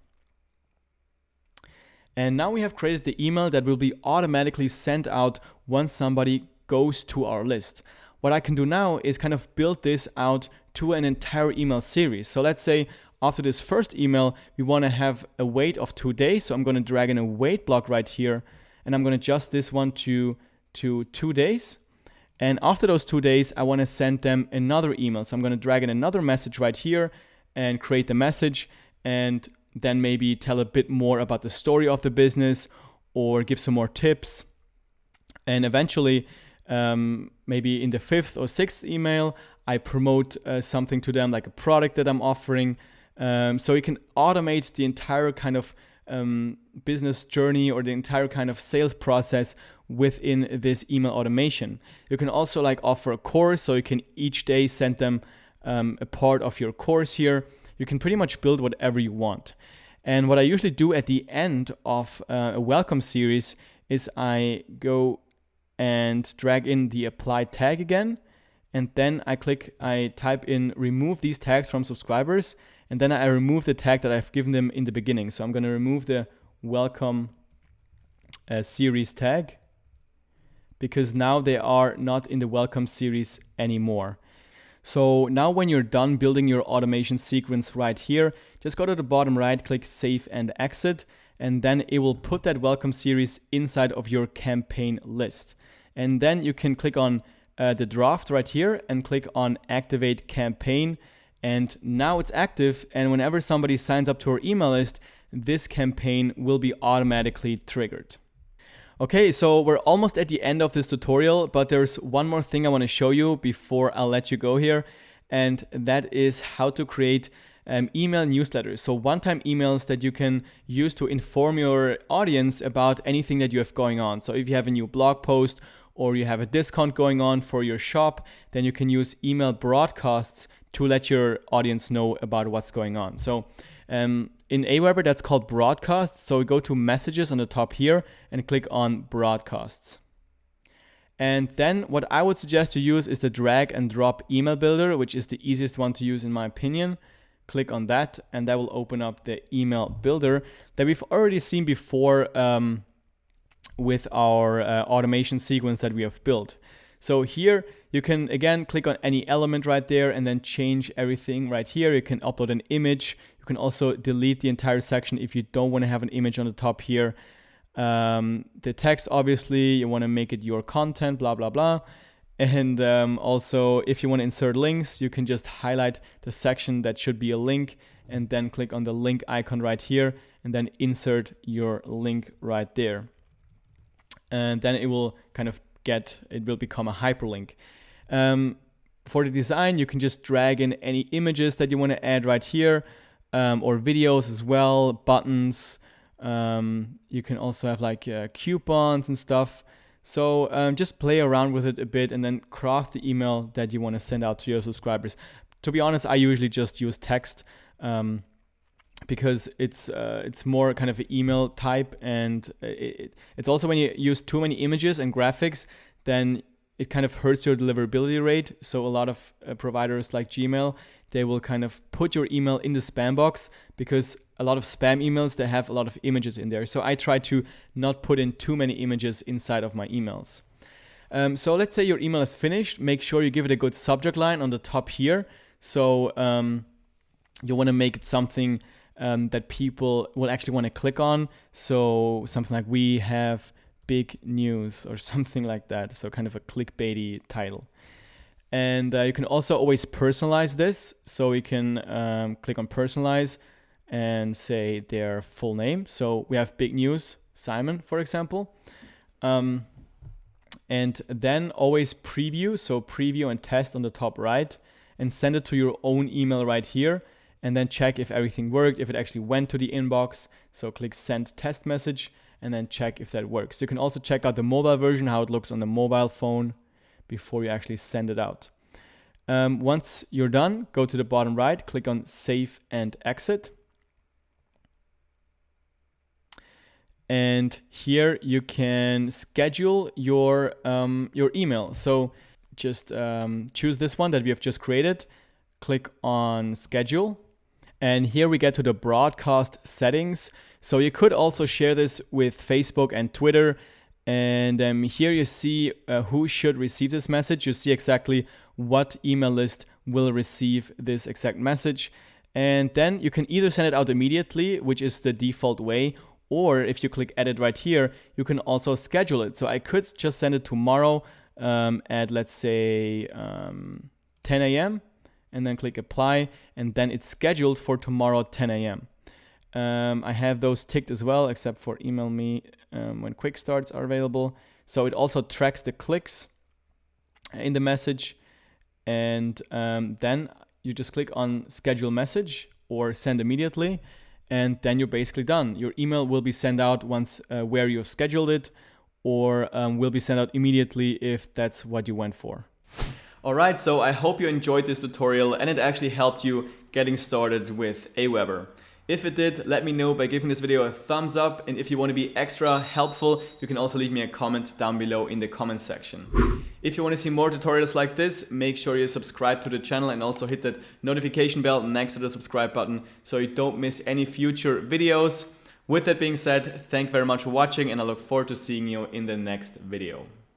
S1: And now we have created the email that will be automatically sent out once somebody goes to our list. What I can do now is kind of build this out to an entire email series. So let's say after this first email, we want to have a wait of 2 days. So I'm going to drag in a wait block right here, and I'm going to adjust this one to 2 days. And after those 2 days, I want to send them another email. So I'm going to drag in another message right here and create the message, and then maybe tell a bit more about the story of the business or give some more tips. And eventually, maybe in the 5th or 6th email, I promote something to them, like a product that I'm offering. So you can automate the entire kind of business journey or the entire kind of sales process within this email automation. You can also like offer a course, so you can each day send them a part of your course here. You can pretty much build whatever you want. And what I usually do at the end of a welcome series is I go and drag in the apply tag again, and then I type in remove these tags from subscribers, and then I remove the tag that I've given them in the beginning. So I'm going to remove the welcome series tag, because now they are not in the welcome series anymore. So now when you're done building your automation sequence right here, just go to the bottom right, click Save and Exit, and then it will put that welcome series inside of your campaign list. And then you can click on the draft right here and click on Activate Campaign. And now it's active, and whenever somebody signs up to our email list, this campaign will be automatically triggered. Okay, so we're almost at the end of this tutorial, but there's one more thing I want to show you before I'll let you go here, and that is how to create email newsletters. So one-time emails that you can use to inform your audience about anything that you have going on. So if you have a new blog post or you have a discount going on for your shop, then you can use email broadcasts to let your audience know about what's going on. So in AWeber, that's called broadcasts. So we go to messages on the top here and click on broadcasts. And then what I would suggest to use is the drag and drop email builder, which is the easiest one to use in my opinion. Click on that, and that will open up the email builder that we've already seen before with our automation sequence that we have built. So here you can again click on any element right there and then change everything right here. You can upload an image. You can also delete the entire section if you don't want to have an image on the top here. The text, obviously, you want to make it your content, blah, blah, blah. And also, if you want to insert links, you can just highlight the section that should be a link and then click on the link icon right here and then insert your link right there. And then it will kind of it will become a hyperlink. For the design, you can just drag in any images that you want to add right here, or videos as well, buttons. You can also have like coupons and stuff. So just play around with it a bit and then craft the email that you want to send out to your subscribers. To be honest, I usually just use text because it's more kind of an email type, and it's also when you use too many images and graphics, then it kind of hurts your deliverability rate. So a lot of providers like Gmail, they will kind of put your email in the spam box, because a lot of spam emails, they have a lot of images in there. So I try to not put in too many images inside of my emails. So let's say your email is finished. Make sure you give it a good subject line on the top here. So you want to make it something that people will actually want to click on. So something like "We have big news" or something like that. So kind of a clickbaity title. And you can also always personalize this. So you can click on personalize and say their full name. So we have big news, Simon, for example. And then always preview. So preview and test on the top right, and send it to your own email right here. And then check if everything worked, if it actually went to the inbox. So click send test message and then check if that works. You can also check out the mobile version, how it looks on the mobile phone before you actually send it out. Once you're done, go to the bottom right, click on save and exit. And here you can schedule your email. So just choose this one that we have just created, click on schedule, and here we get to the broadcast settings. So you could also share this with Facebook and Twitter. And here you see who should receive this message. You see exactly what email list will receive this exact message. And then you can either send it out immediately, which is the default way, or if you click edit right here, you can also schedule it. So I could just send it tomorrow at, let's say, 10 a.m. and then click apply, and then it's scheduled for tomorrow 10 a.m. I have those ticked as well, except for email me when quick starts are available. So it also tracks the clicks in the message, and then you just click on schedule message or send immediately, and then you're basically done. Your email will be sent out once where you've scheduled it, or will be sent out immediately if that's what you went for. Alright, so I hope you enjoyed this tutorial and it actually helped you getting started with AWeber. If it did, let me know by giving this video a thumbs up, and if you want to be extra helpful, you can also leave me a comment down below in the comment section. If you want to see more tutorials like this, make sure you subscribe to the channel and also hit that notification bell next to the subscribe button so you don't miss any future videos. With that being said, thank you very much for watching, and I look forward to seeing you in the next video.